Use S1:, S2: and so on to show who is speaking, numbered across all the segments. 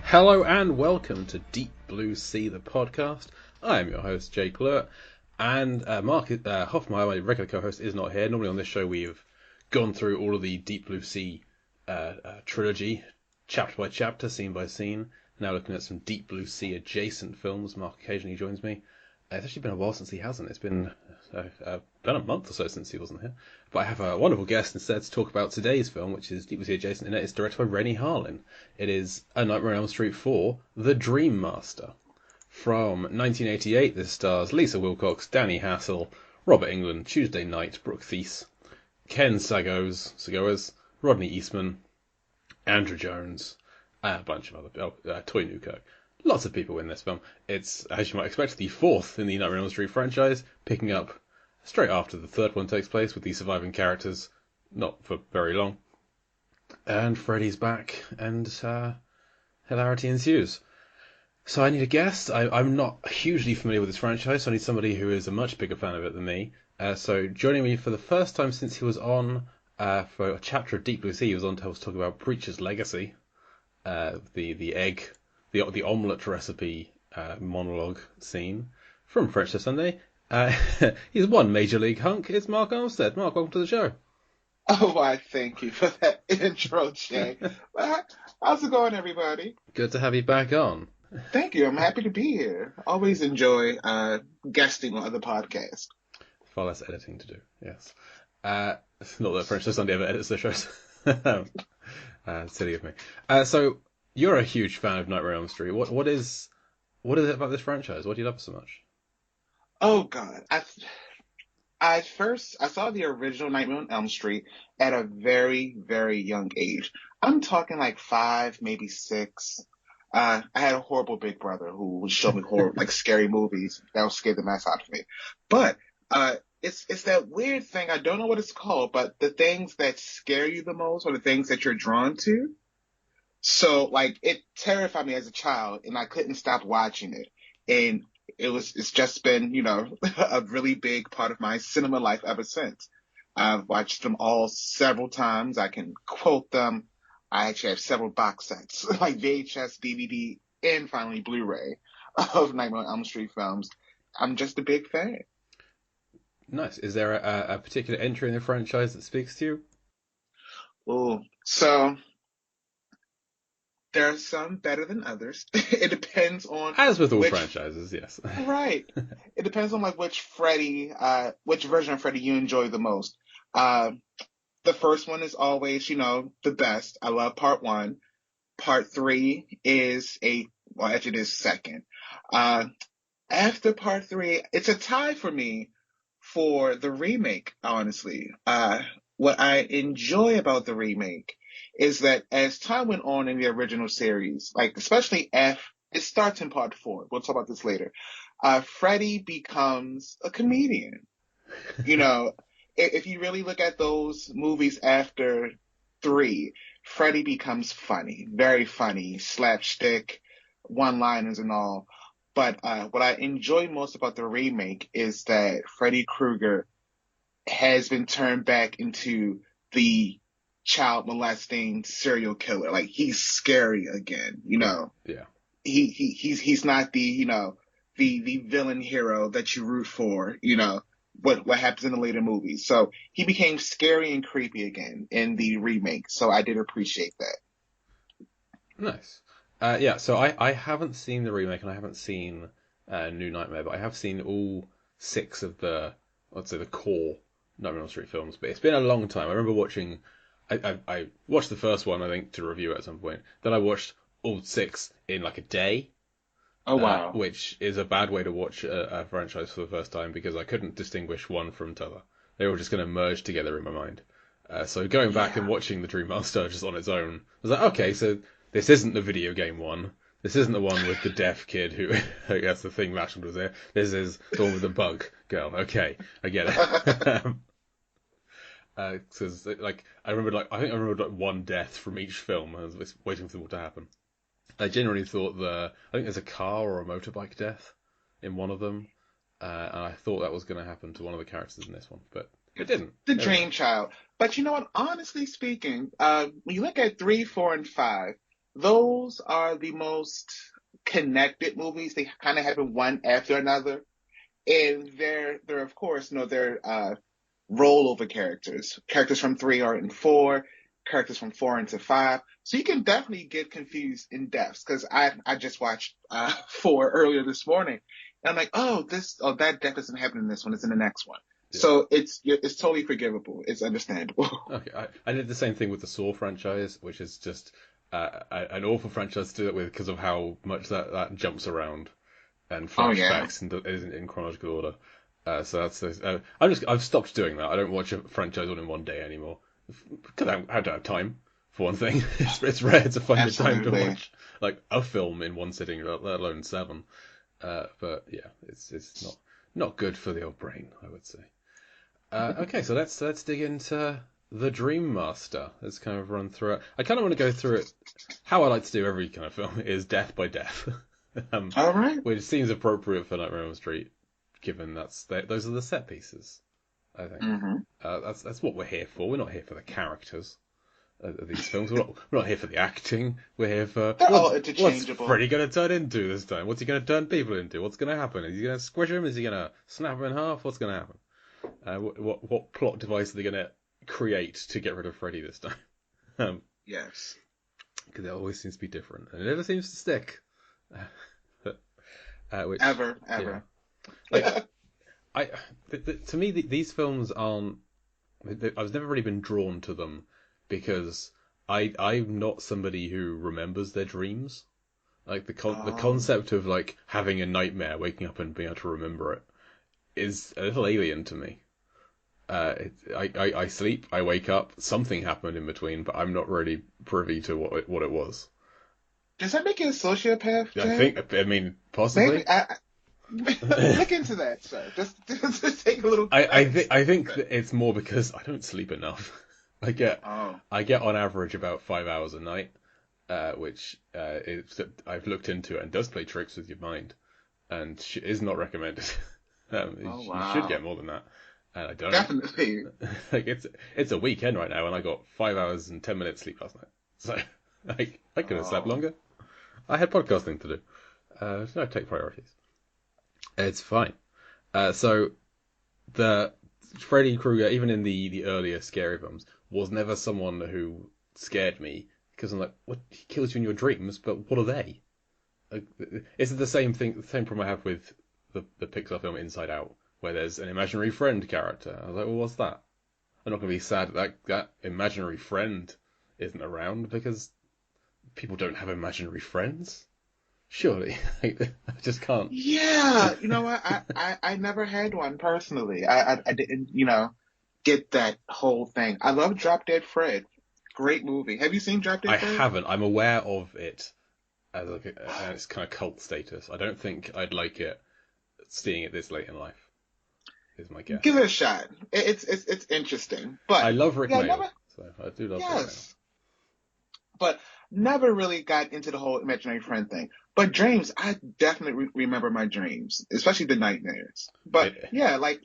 S1: Hello and welcome to Deep Blue Sea, the podcast. I am your host, Jake Lurt, and Mark Hoffmeyer, my regular co-host, is not here. Normally on this show we've gone through all of the Deep Blue Sea trilogy, chapter by chapter, scene by scene. Now looking at some Deep Blue Sea adjacent films. Mark occasionally joins me. It's actually been a while since he hasn't. It's been about a month or so since he wasn't here. But I have a wonderful guest instead to talk about today's film, which is Deep Blue Sea adjacent, and it's directed by Renny Harlin. It is A Nightmare on Elm Street 4, The Dream Master. From 1988, this stars Lisa Wilcox, Danny Hassel, Robert Englund, Tuesday Knight, Brooke Theiss, Ken Sagoes, Rodney Eastman, Andrew Jones, and a bunch of other Toy Newkirk. Lots of people in this film. It's, as you might expect, the fourth in the Nightmare on Elm Street franchise, picking up straight after the third one takes place with the surviving characters, not for very long. And Freddy's back, and hilarity ensues. So I need a guest. I'm not hugely familiar with this franchise, so I need somebody who is a much bigger fan of it than me. So joining me for the first time since he was on for a chapter of Deep Blue Sea, he was on to talk about Preacher's Legacy, the egg, the omelette recipe monologue scene from French to Sunday. He's one major league hunk. It's Mark Armstead. Mark, welcome to the show.
S2: Oh, why, thank you for that intro, Jay. How's it going, everybody?
S1: Good to have you back on.
S2: Thank you. I'm happy to be here. Always enjoy guesting on other podcasts.
S1: Far less editing to do, yes. Not that French to Sunday ever edits the shows. Silly of me. So, you're a huge fan of Nightmare on Elm Street. What is it about this franchise? What do you love so much?
S2: Oh, God. I saw the original Nightmare on Elm Street at a very, very young age. I'm talking like 5, maybe 6. I had a horrible big brother who would show me horror, scary movies. That would scare the mess out of me. But it's that weird thing. I don't know what it's called, but the things that scare you the most are the things that you're drawn to. So, it terrified me as a child, and I couldn't stop watching it. And it's just been, a really big part of my cinema life ever since. I've watched them all several times. I can quote them. I actually have several box sets, like VHS, DVD, and finally Blu-ray of Nightmare on Elm Street films. I'm just a big fan.
S1: Nice. Is there a particular entry in the franchise that speaks to you?
S2: Oh, so there are some better than others. It depends on...
S1: As with all franchises, yes.
S2: Right. It depends on which version of Freddy you enjoy the most. The first one is always, the best. I love part 1. Part 3 is actually it is second. After part 3, it's a tie for me for the remake, honestly. What I enjoy about the remake is that as time went on in the original series, especially it starts in part 4. We'll talk about this later. Freddy becomes a comedian. If you really look at those movies after 3, Freddy becomes funny, very funny, slapstick, one-liners and all. But what I enjoy most about the remake is that Freddy Krueger has been turned back into the child molesting serial killer. He's scary again,
S1: Yeah.
S2: He's not the villain hero that you root for, what happens in the later movies. So he became scary and creepy again in the remake. So I did appreciate that.
S1: Nice. Yeah, so I haven't seen the remake and I haven't seen New Nightmare, but I have seen all 6 of the core Nightmare on Elm Street films. But it's been a long time. I remember watching... I watched the first one, I think, to review it at some point. Then I watched all 6 in a day.
S2: Oh, wow.
S1: Which is a bad way to watch a franchise for the first time because I couldn't distinguish one from t'other. They were just going to merge together in my mind. So going back and watching The Dream Master just on its own, I was like, okay, so this isn't the video game one. This isn't the one with the deaf kid who has the thing latched onto his ear. This is the one with the bug girl. Okay, I get it. Because I remember one death from each film. I was waiting for them all to happen. I genuinely thought I think there's a car or a motorbike death in one of them, and I thought that was going to happen to one of the characters in this one, but it didn't.
S2: The Dream Child. But you know what? Honestly speaking, when you look at 3, 4, and 5, those are the most connected movies. They kind of happen one after another, and they're of course, they're rollover characters from three are in four, characters from four into five. So you can definitely get confused in depths because I just watched four earlier this morning, and I'm like, that death doesn't happen in this one; it's in the next one.
S1: Yeah.
S2: So it's totally forgivable. It's understandable.
S1: Okay, I did the same thing with the Saw franchise, which is just an awful franchise to do it with because of how much that jumps around and
S2: Oh yeah,
S1: flashbacks and isn't in chronological order. So I've stopped doing that. I don't watch a franchise all in one day anymore because I don't have time. For one thing, it's rare to find the time to
S2: absolutely.
S1: watch like a film in one sitting, let alone seven. But yeah, it's not good for the old brain, I would say. Okay, so let's dig into the Dream Master. Let's kind of run through it. I kind of want to go through it. How I like to do every kind of film is death by death,
S2: All right.
S1: which seems appropriate for Nightmare on Elm Street, given those are the set pieces. I think
S2: Mm-hmm.
S1: that's what we're here for. We're not here for the characters of these films. We're not here for the acting. We're here for
S2: They're all
S1: what's
S2: interchangeable.
S1: Freddy going to turn into this time? What's he going to turn people into? What's going to happen? Is he going to squish him? Is he going to snap him in half? What's going to happen? What plot device are they going to create to get rid of Freddy this time?
S2: Yes.
S1: Because it always seems to be different, and it never seems to stick. Which
S2: Ever.
S1: yeah, like to me these films aren't. I've never really been drawn to them because I'm not somebody who remembers their dreams. Like the
S2: Oh.
S1: concept of like having a nightmare, waking up and being able to remember it is a little alien to me. I sleep, I wake up, something happened in between, but I'm not really privy to what it was.
S2: Does that make you a sociopath, Jay?
S1: I mean, possibly.
S2: Maybe look into that, sir. Just take a little glance.
S1: I think that it's more because I don't sleep enough. I get
S2: Oh.
S1: I get on average about 5 hours a night, which I've looked into and does play tricks with your mind, and is not recommended.
S2: Oh
S1: You should get
S2: wow.
S1: more than that, and I don't.
S2: Definitely.
S1: Like it's a weekend right now, and I got 5 hours and 10 minutes sleep last night, so I could have slept
S2: Oh.
S1: longer. I had podcasting to do. So I take priorities. It's fine. So the Freddy Krueger, even in the earlier scary films, was never someone who scared me because I'm like, what? He kills you in your dreams, but what are they? Like, it's the same thing, the same problem I have with the Pixar film Inside Out, where there's an imaginary friend character. I was like, well, what's that? I'm not going to be sad that imaginary friend isn't around because people don't have imaginary friends. Surely, I just can't.
S2: Yeah. You know what? I never had one personally. I didn't, get that whole thing. I love Drop Dead Fred. Great movie. Have you seen Drop
S1: I
S2: Dead Fred?
S1: haven't. I'm aware of it as like its kind of cult status. I don't think I'd like it seeing it this late in life. Is my guess.
S2: Give it a shot. It's interesting.
S1: I
S2: But
S1: love Rick
S2: yeah,
S1: Mayall,
S2: never
S1: so I do love Rick Mayall.
S2: yes. But never really got into the whole imaginary friend thing. But dreams, I definitely remember my dreams, especially the nightmares. But
S1: It,
S2: yeah, like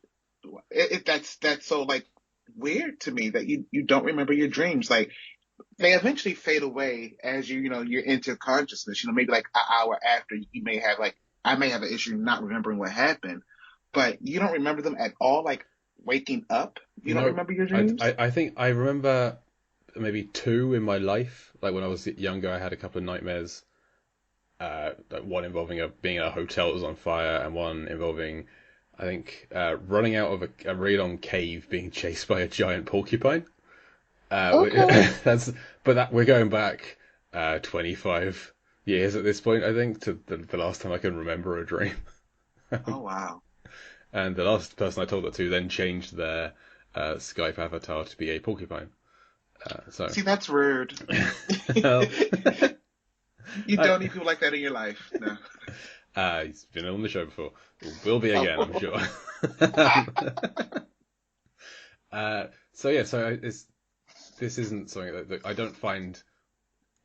S2: that's so like weird to me that you don't remember your dreams. Like they eventually fade away as you're into consciousness. Maybe like an hour after you may have like I may have an issue not remembering what happened, but you don't remember them at all. Like waking up, you don't
S1: no,
S2: remember your dreams.
S1: I think I remember maybe two in my life. Like when I was younger, I had a couple of nightmares. Like one involving being in a hotel that was on fire, and one involving, I think, running out of a really long cave, being chased by a giant porcupine.
S2: Okay.
S1: That's but that we're going back 25 years at this point, I think, to the last time I can remember a dream.
S2: Oh wow.
S1: And the last person I told that to then changed their Skype avatar to be a porcupine. So,
S2: See, that's rude.
S1: well,
S2: You
S1: I,
S2: don't need people like that in your life. No.
S1: he's been on the show before. Will be again, I'm
S2: Oh.
S1: sure. So yeah, this isn't something that I don't find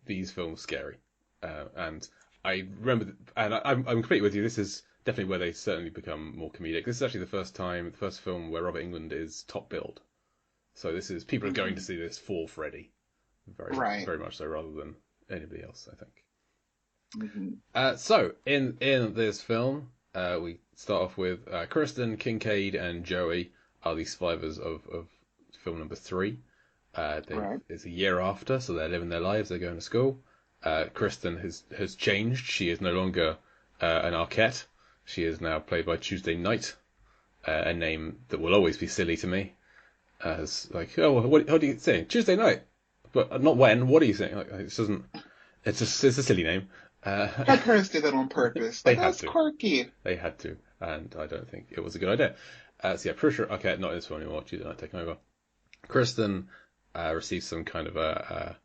S1: these films scary. And I remember, and I'm completely with you. This is definitely where they certainly become more comedic. This is actually the first film where Robert Englund is top billed. So this is people are going to
S2: Mhm.
S1: see this for Freddy, very
S2: Right.
S1: very much so, rather than anybody else, I think.
S2: Mm-hmm.
S1: So in this film, we start off with Kristen, Kincaid, and Joey are the survivors of film number 3.
S2: Right.
S1: It's a year after, so they're living their lives. They're going to school. Kristen has changed. She is no longer an Arquette. She is now played by Tuesday Knight, a name that will always be silly to me. As like, oh, how do you say Tuesday Night? But not when. What are you saying? Like, it doesn't. It's a silly name.
S2: Her parents did that on purpose.
S1: They
S2: Like,
S1: had
S2: that's
S1: to.
S2: quirky.
S1: They had to, and I don't think it was a good idea. So yeah, pretty sure. Okay, not in this film anymore. Tuesday Night taking over. Kristen receives some kind of a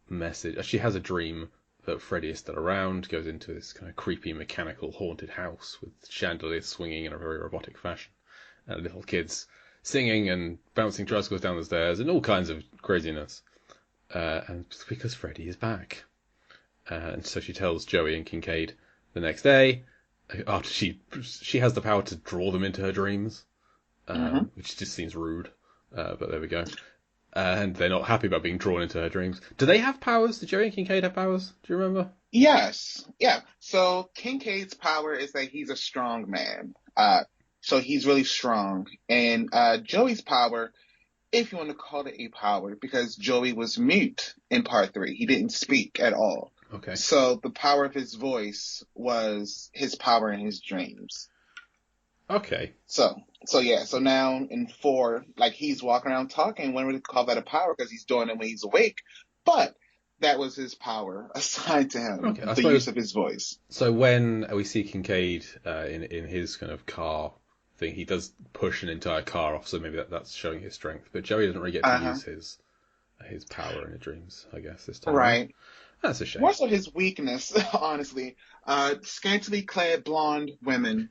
S1: message. She has a dream that Freddy is still around. Goes into this kind of creepy, mechanical, haunted house with chandeliers swinging in a very robotic fashion, and little kids singing and bouncing tricycles down the stairs, and all kinds of craziness. And it's because Freddy is back. And so she tells Joey and Kincaid the next day, after she has the power to draw them into her dreams, which just seems rude. But there we go. And they're not happy about being drawn into her dreams. Do they have powers? Do Joey and Kincaid have powers? Do you remember?
S2: Yes. Yeah. So Kincaid's power is that he's a strong man. So he's really strong. And Joey's power, if you want to call it a power, because Joey was mute in part 3. He didn't speak at all.
S1: Okay.
S2: So the power of his voice was his power in his dreams.
S1: Okay.
S2: So yeah. So now in 4, like, he's walking around talking. When we call that a power, because he's doing it when he's awake. But that was his power assigned to him,
S1: Okay, I
S2: the
S1: suppose-
S2: use of his voice.
S1: So when we see Kincaid in his kind of car thing, he does push an entire car off, so maybe that's showing his strength. But Joey doesn't really get to use his power in his dreams, I guess, this time.
S2: Right.
S1: That's a shame.
S2: More so his weakness, honestly. Scantily clad blonde women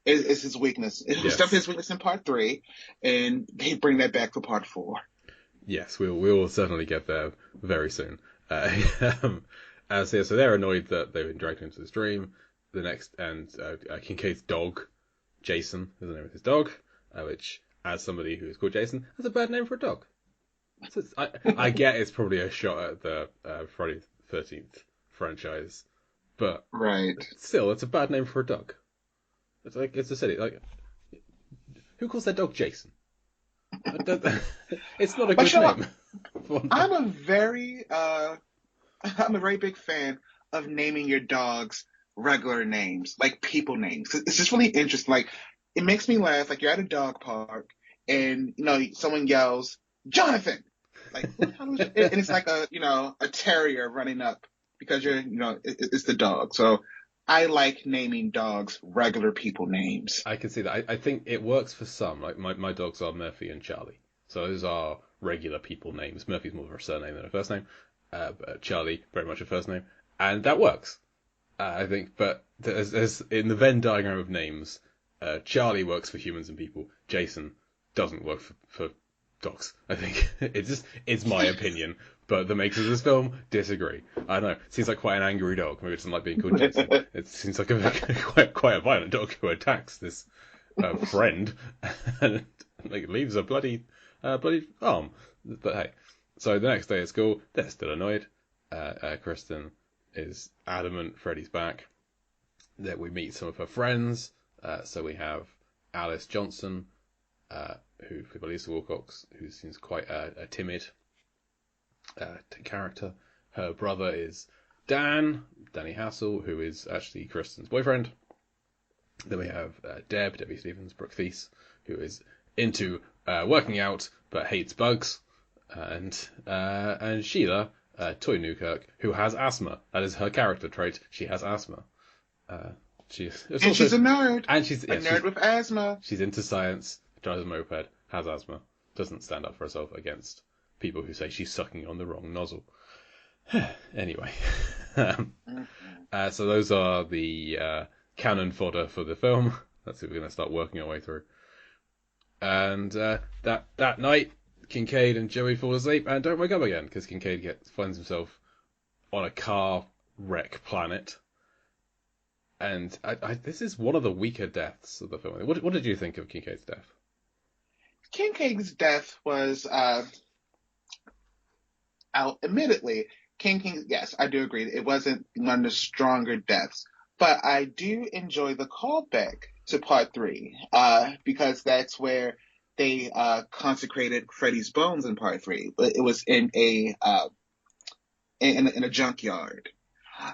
S2: is his weakness. It was definitely his weakness in part 3, and they bring that back for part 4.
S1: Yes, we will certainly get there very soon. So they're annoyed that they've been dragged into this dream. Kincaid's dog, Jason, is the name of his dog, which, as somebody who is called Jason, that's a bad name for a dog. So I get it's probably a shot at the Friday the 13th franchise, but
S2: right.
S1: Still, it's a bad name for a dog. It's a silly, who calls their dog Jason? It's not a good name.
S2: I'm a very big fan of naming your dogs regular names, like people names. It's just really interesting. Like, it makes me laugh. Like, you're at a dog park and, someone yells, Jonathan! Like, what the hell is it? And it's like a terrier running up because it's the dog. So I like naming dogs regular people names.
S1: I can see that. I think it works for some. Like, my dogs are Murphy and Charlie. So those are regular people names. Murphy's more of a surname than a first name. But Charlie, very much a first name. And that works. I think, but as in the Venn diagram of names, Charlie works for humans and people. Jason doesn't work for dogs. I think it's my opinion, but the makers of this film disagree. I don't know. It seems like quite an angry dog. Maybe it doesn't like being called Jason. It seems like quite a violent dog who attacks this friend and leaves a bloody arm. But hey, so the next day at school, they're still annoyed. Kristen is adamant Freddy's back. That we meet some of her friends. So we have Alice Johnson, who played by Lisa Wilcox, who seems quite a timid character. Her brother is Danny Hassel, who is actually Kristen's boyfriend. Then we have Debbie Stevens, Brooke Thies, who is into working out but hates bugs, and Sheila, Toy Newkirk, who has asthma. That is her character trait. She has asthma. She's a
S2: nerd.
S1: And she's
S2: a nerd with asthma.
S1: She's into science, drives a moped, has asthma, doesn't stand up for herself against people who say she's sucking on the wrong nozzle. Anyway, so those are the canon fodder for the film. That's what we're going to start working our way through. And that night, Kincaid and Joey fall asleep and don't wake up again because Kincaid finds himself on a car wreck planet. And this is one of the weaker deaths of the film. What did you think of Kincaid's death?
S2: Kincaid's death was, admittedly, King, yes, I do agree. It wasn't one of the stronger deaths, but I do enjoy the callback to part three, because that's where they consecrated Freddy's bones in part three. But it was in a junkyard.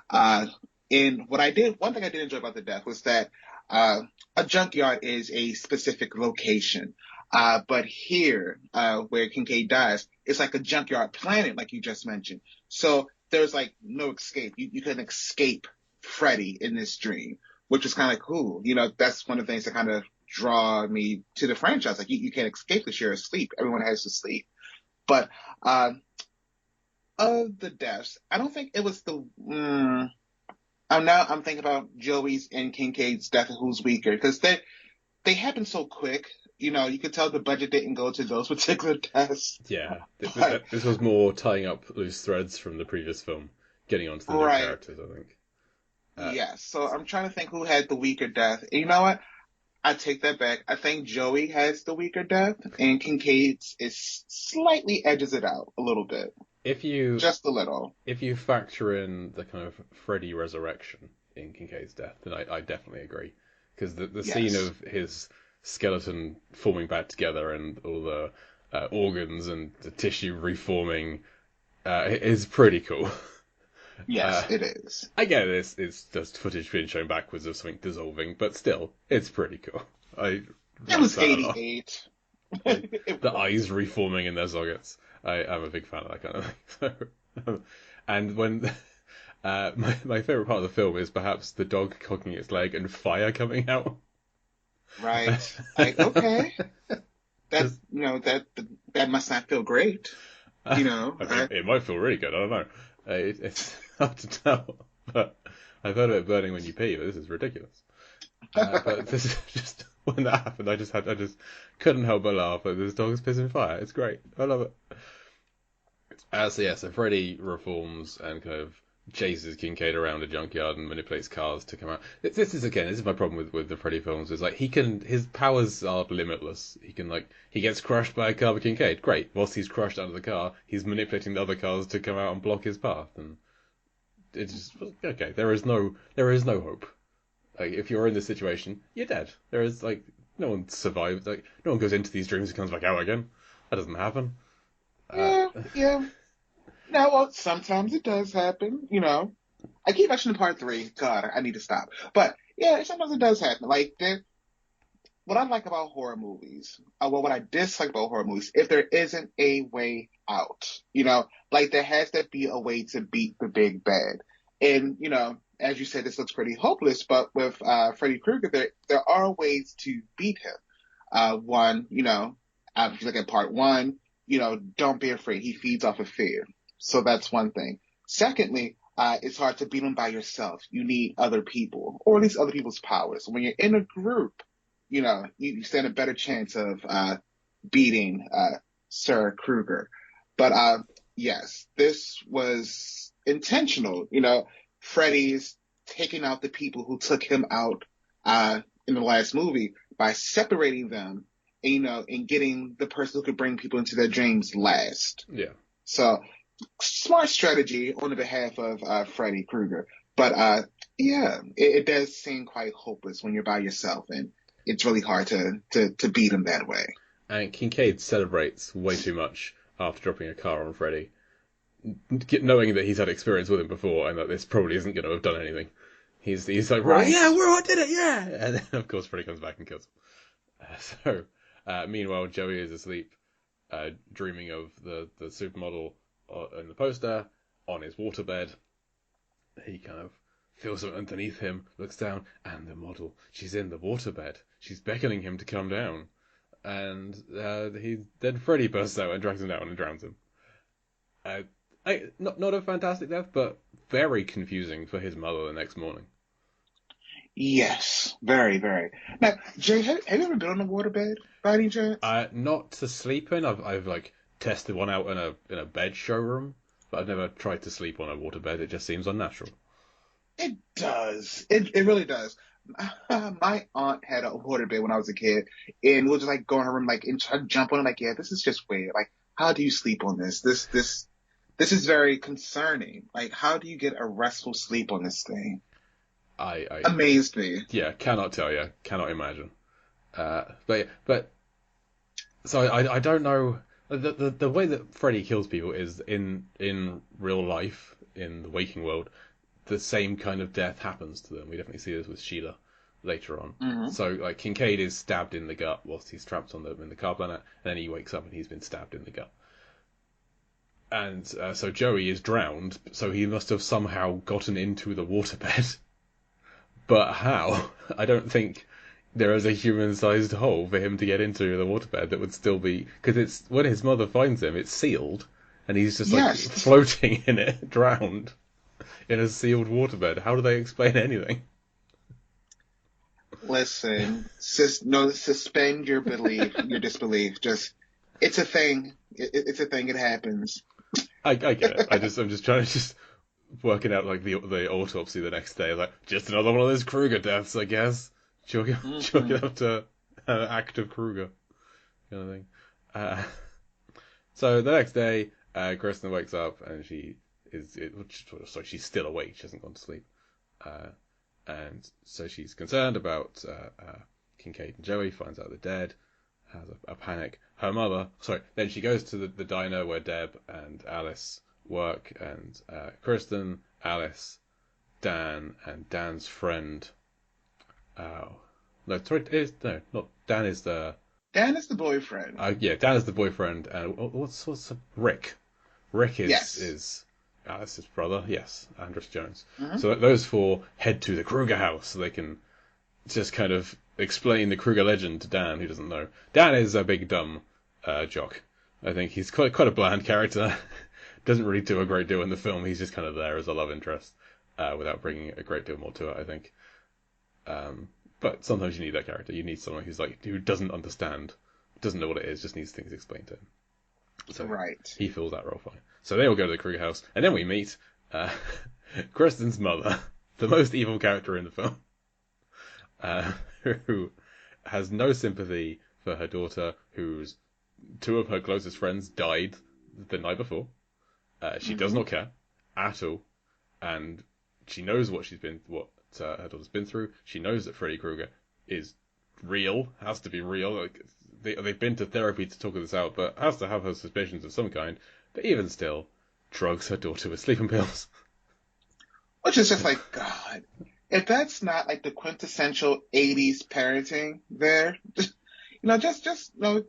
S2: Uh, and one thing I did enjoy about the death was that a junkyard is a specific location. But here, where Kincaid dies, it's like a junkyard planet, like you just mentioned. So there's like no escape. You couldn't escape Freddy in this dream, which is kind of cool. You know, that's one of the things that kind of draw me to the franchise. Like you can't escape this. You're asleep. Everyone has to sleep. But of the deaths, I don't think it was the. I'm thinking about Joey's and Kincaid's death and who's weaker, because they happen so quick. You know, you could tell the budget didn't go to those particular deaths.
S1: Yeah,
S2: But,
S1: this was more tying up loose threads from the previous film, getting onto the new
S2: right.
S1: characters, I think.
S2: Yes. So I'm trying to think who had the weaker death. And you know what? I take that back. I think Joey has the weaker death, and Kincaid's is slightly edges it out a little bit. Just a little.
S1: If you factor in the kind of Freddy resurrection in Kincaid's death, then I definitely agree. Because the
S2: Yes.
S1: scene of his skeleton forming back together and all the organs and the tissue reforming is pretty cool.
S2: Yes, it is.
S1: I get it's just footage being shown backwards of something dissolving, but still, it's pretty cool.
S2: It was 88.
S1: The eyes reforming in their sockets. I'm a big fan of that kind of thing. And when my favorite part of the film is perhaps the dog cocking its leg and fire coming out.
S2: Right. Like, okay. That must not feel great. You know.
S1: I mean, it might feel really good. I don't know. It's hard to tell. But I've heard of it burning when you pee, but this is ridiculous. But this is just when that happened, I just couldn't help but laugh. But this dog's pissing fire. It's great. I love it. So Freddy reforms and kind of chases Kincaid around a junkyard and manipulates cars to come out. This is my problem with the Freddy films. Is like his powers are limitless. He gets crushed by a car by Kincaid. Great. Whilst he's crushed out of the car, he's manipulating the other cars to come out and block his path. And it's just okay. There is no hope. Like if you're in this situation, you're dead. There is no one survives. Like no one goes into these dreams and comes back out again. That doesn't happen.
S2: Yeah. Now, well, sometimes it does happen, you know. I keep mentioning part three. God, I need to stop. But, yeah, sometimes it does happen. Like, what I like about horror movies, what I dislike about horror movies, if there isn't a way out, you know, like there has to be a way to beat the big bad. And, you know, as you said, this looks pretty hopeless, but with Freddy Krueger, there are ways to beat him. One, you know, if you look at part one, you know, don't be afraid. He feeds off of fear. So that's one thing. Secondly, it's hard to beat him by yourself. You need other people, or at least other people's powers. When you're in a group, you know, you stand a better chance of beating Sir Krueger. But yes, this was intentional. You know, Freddy's taking out the people who took him out in the last movie by separating them, and, you know, and getting the person who could bring people into their dreams last.
S1: Yeah.
S2: So smart strategy on the behalf of Freddy Krueger. But it does seem quite hopeless when you're by yourself, and it's really hard to beat him that way.
S1: And Kincaid celebrates way too much after dropping a car on Freddy, knowing that he's had experience with him before and that this probably isn't going to have done anything. He's like, right. Yeah, I did it, yeah! And then, of course, Freddy comes back and kills him. Meanwhile, Joey is asleep, dreaming of the supermodel in the poster on his waterbed. He kind of feels it underneath him, looks down, and the model, she's in the waterbed. She's beckoning him to come down. And then Freddy bursts out and drags him down and drowns him. Not a fantastic death, but very confusing for his mother the next morning.
S2: Yes, very, very. Now, Jay, have you ever been on a waterbed by any chance?
S1: Not to sleep in. I've tested one out in a bed showroom, but I've never tried to sleep on a waterbed. It just seems unnatural.
S2: It does. It really does. My aunt had a waterbed when I was a kid, and we'll just go in her room and try to jump on it. Yeah, this is just weird. How do you sleep on this? This This is very concerning. Like, how do you get a restful sleep on this thing?
S1: I
S2: Amazed me.
S1: yeah, cannot tell you, cannot imagine. But so I don't know. The way that Freddy kills people is in real life, in the waking world, the same kind of death happens to them. We definitely see this with Sheila later on.
S2: Hmm.
S1: So like Kincaid is stabbed in the gut whilst he's trapped in the car planet, and then he wakes up and he's been stabbed in the gut. And so Joey is drowned, so he must have somehow gotten into the waterbed. But how? I don't think there is a human-sized hole for him to get into the waterbed that would still be, because it's when his mother finds him, it's sealed, and he's just like
S2: Yes.
S1: floating in it, drowned in a sealed waterbed. How do they explain anything?
S2: Listen, no, suspend your belief, your disbelief. Just, it's a thing. It's a thing. It happens.
S1: I get it. I'm just trying to just work it out like the autopsy the next day. Like just another one of those Kruger deaths, I guess. Chalk it up to active Kruger kind of thing. So the next day, Kristen wakes up and she's still awake. She hasn't gone to sleep. And so she's concerned about Kincaid and Joey, finds out they're dead, has a panic. Her mother, then she goes to the diner where Deb and Alice work, and Kristen, Alice, Dan, and Dan's friend. No, sorry, not Dan is the.
S2: Dan is the boyfriend.
S1: Yeah, Dan is the boyfriend, and what's Rick? Rick
S2: Yes.
S1: is Alice's brother. Yes, Andros Jones.
S2: Mhm.
S1: So those four head to the Kruger house so they can just kind of explain the Kruger legend to Dan, who doesn't know. Dan is a big dumb jock. I think he's quite a bland character. Doesn't really do a great deal in the film. He's just kind of there as a love interest, without bringing a great deal more to it, I think. But sometimes you need that character. You need someone who doesn't understand, doesn't know what it is, just needs things explained to him. So
S2: right.
S1: he fills that role fine. So they all go to the Kruger house, and then we meet Kristen's mother, the most evil character in the film, who has no sympathy for her daughter, whose two of her closest friends died the night before. She does not care at all, and she knows what her daughter's been through. She knows that Freddy Krueger is real, has to be real. Like, they've been to therapy to talk this out, but has to have her suspicions of some kind. But even still, drugs her daughter with sleeping pills.
S2: Which is just like, God, if that's not like the quintessential 80s parenting there, just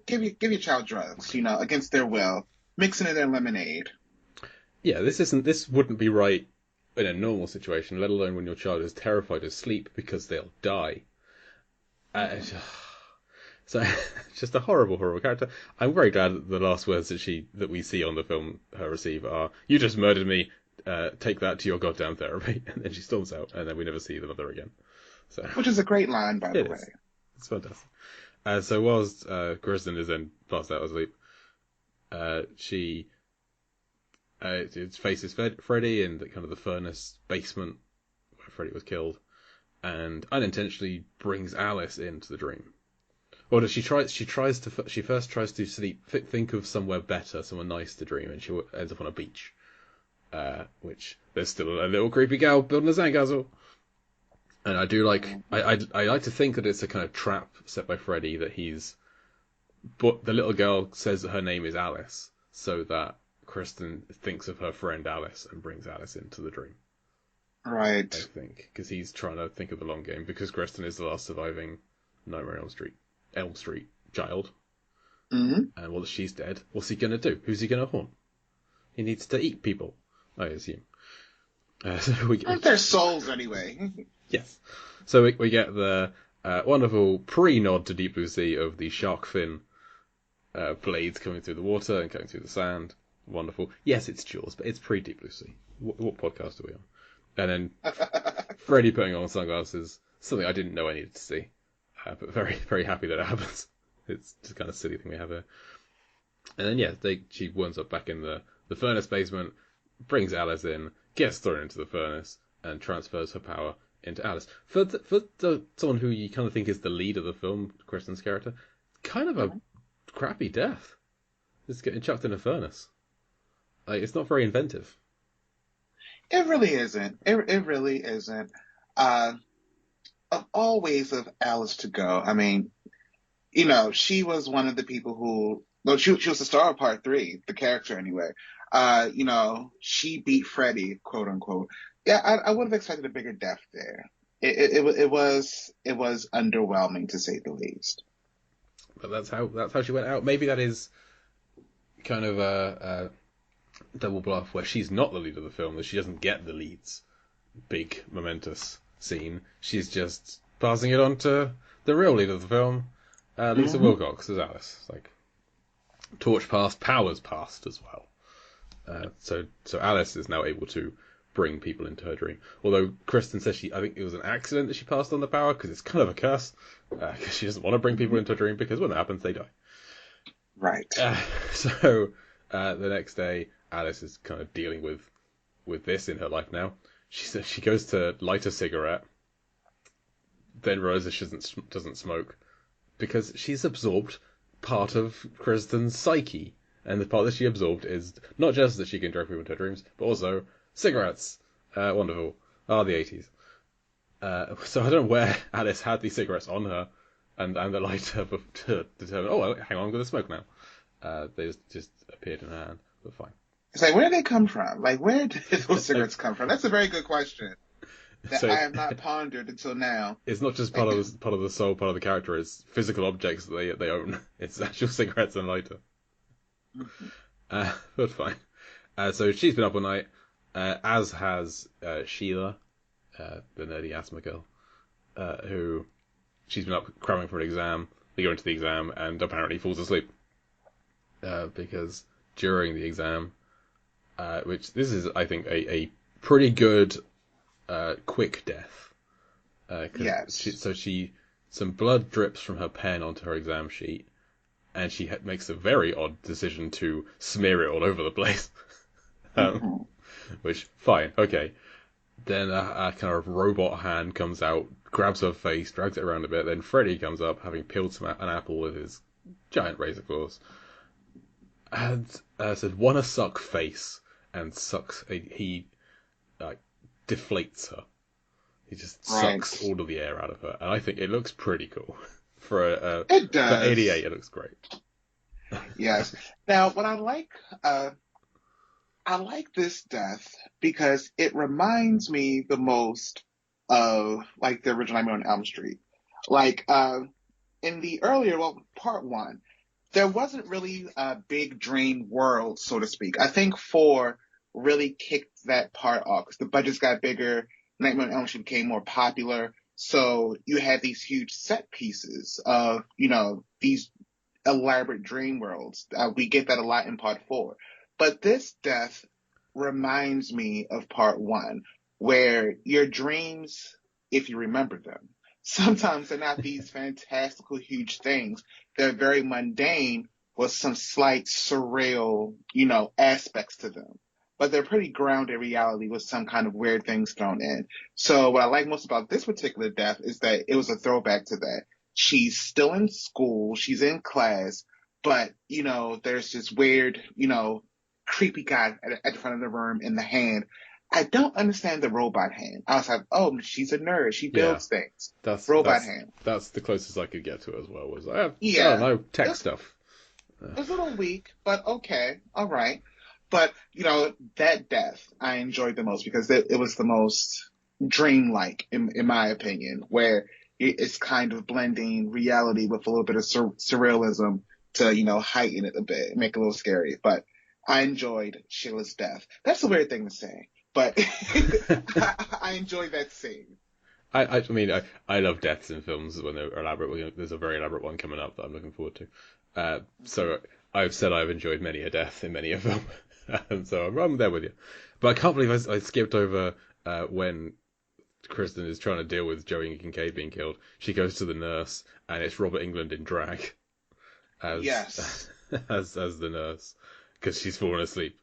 S2: give your child drugs, against their will, mixing it in lemonade.
S1: Yeah, this wouldn't be right in a normal situation, let alone when your child is terrified of sleep because they'll die. So just a horrible, horrible character. I'm very glad that the last words that we see on the film her receive are, "You just murdered me. Take that to your goddamn therapy." And then she storms out, and then we never see the mother again. So
S2: Which is a great line, by the way.
S1: It's fantastic. So whilst Kristen is then passed out asleep, she faces Freddy in the furnace basement where Freddy was killed, and unintentionally brings Alice into the dream. Or she first tries to think of somewhere better, somewhere nice to dream, and she ends up on a beach, which there's still a little creepy gal building a sandcastle. And I do like, I like to think that it's a kind of trap set by Freddy but the little girl says that her name is Alice, so that Kristen thinks of her friend Alice and brings Alice into the dream.
S2: Right.
S1: I think, because he's trying to think of the long game, because Kristen is the last surviving Nightmare on Elm Street child.
S2: Mm-hmm.
S1: And she's dead. What's he going to do? Who's he going to haunt? He needs to eat people, I assume.
S2: Aren't their souls anyway?
S1: Yes. So we get the wonderful pre-nod to Deep Blue Sea of the shark fin blades coming through the water and coming through the sand. Wonderful. Yes, it's Jaws, but it's pre-Deep Blue Sea. What podcast are we on? And then Freddy putting on sunglasses, something I didn't know I needed to see. But very, very happy that it happens. It's just kind of silly thing we have here. And then, she winds up back in the furnace basement, brings Alice in, gets thrown into the furnace, and transfers her power into Alice. For someone who you kind of think is the lead of the film, Kristen's character, kind of a crappy death. Just getting chucked in a furnace. Like, it's not very inventive.
S2: It really isn't. It really isn't. Uh, of all ways of Alice to go, I mean, she was one of the people who, well, she was the star of part three, the character anyway. She beat Freddy, quote unquote. Yeah, I would have expected a bigger depth there. It was underwhelming to say the least.
S1: But that's how she went out. Maybe that is kind of a double bluff where she's not the lead of the film, that she doesn't get the lead's big momentous scene. She's just passing it on to the real lead of the film, Lisa Wilcox as Alice. It's like torch passed, powers passed as well. So Alice is now able to bring people into her dream. Although Kristen says I think it was an accident that she passed on the power, because it's kind of a curse. Because she doesn't want to bring people into a dream, because when that happens, they die.
S2: Right.
S1: So the next day, Alice is kind of dealing with this in her life now. She goes to light a cigarette, then realizes she doesn't smoke, because she's absorbed part of Kristen's psyche. And the part that she absorbed is not just that she can drag people into her dreams, but also cigarettes. Wonderful. The 80s. So I don't know where Alice had these cigarettes on her and the lighter to determine, well, hang on, I'm going to smoke now. They just appeared in her hand, but fine.
S2: It's like, where did they come from? Like, where did those cigarettes come from? That's a very good question that I have not pondered until now.
S1: It's not just part of the soul, part of the character. It's physical objects that they own. It's actual cigarettes and lighter. But fine. So she's been up all night, as has Sheila, the nerdy asthma girl, who she's been up cramming for an exam. They go into the exam and apparently falls asleep. Because during the exam, which this is, I think, a pretty good quick death.
S2: Yes.
S1: Some blood drips from her pen onto her exam sheet, and she makes a very odd decision to smear it all over the place. Which, fine, okay. Then a kind of robot hand comes out, grabs her face, drags it around a bit. Then Freddy comes up, having peeled an apple with his giant razor claws, and said, "Wanna suck face?" and sucks. He deflates her. He just sucks all of the air out of her, and I think it looks pretty cool.
S2: It does.
S1: For 88, it looks great.
S2: Yes. Now, what I like this death because it reminds me the most of like the original Nightmare on Elm Street. Like in the earlier, part one, there wasn't really a big dream world, so to speak. I think 4 really kicked that part off because the budgets got bigger. Nightmare on Elm Street became more popular. So you had these huge set pieces of, these elaborate dream worlds. We get that a lot in part 4. But this death reminds me of part 1, where your dreams, if you remember them, sometimes they're not these fantastical, huge things. They're very mundane with some slight surreal, aspects to them. But they're pretty grounded reality with some kind of weird things thrown in. So what I like most about this particular death is that it was a throwback to that. She's still in school, she's in class, but, there's this weird, creepy guy at the front of the room in the hand. I don't understand the robot hand. I was like, oh, she's a nerd. She builds things. Robot hand.
S1: That's the closest I could get to it as well. Was I don't know, tech stuff.
S2: It's a little weak, but okay, all right. But, that death I enjoyed the most because it was the most dreamlike, in my opinion, where it's kind of blending reality with a little bit of surrealism to, heighten it a bit, make it a little scary. But I enjoyed Sheila's death. That's a weird thing to say, but I enjoyed that scene.
S1: I mean, I love deaths in films when they're elaborate. There's a very elaborate one coming up that I'm looking forward to. So I've said I've enjoyed many a death in many a film. So I'm there with you. But I can't believe I skipped over when Kristen is trying to deal with Joey Kincaid being killed. She goes to the nurse, and it's Robert Englund in drag as the nurse, because she's fallen asleep.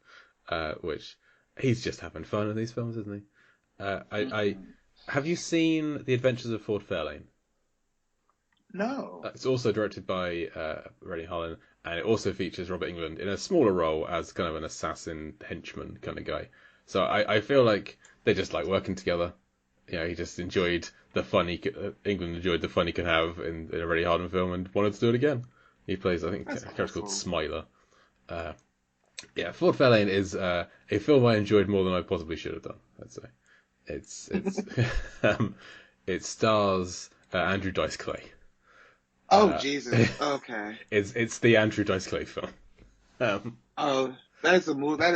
S1: Which he's just having fun in these films, isn't he? Have you seen The Adventures of Ford Fairlane?
S2: No.
S1: It's also directed by Rennie Harlin, and it also features Robert Englund in a smaller role as kind of an assassin henchman kind of guy. So I feel like they just like working together. He just enjoyed the fun England enjoyed the fun he can have in a Reddy Harden film and wanted to do it again. He plays, I think, a character called Smiler. Ford Fairlane is a film I enjoyed more than I possibly should have done, I'd say. It's it stars Andrew Dice Clay.
S2: Jesus. Okay.
S1: It's the Andrew Dice Clay film.
S2: That is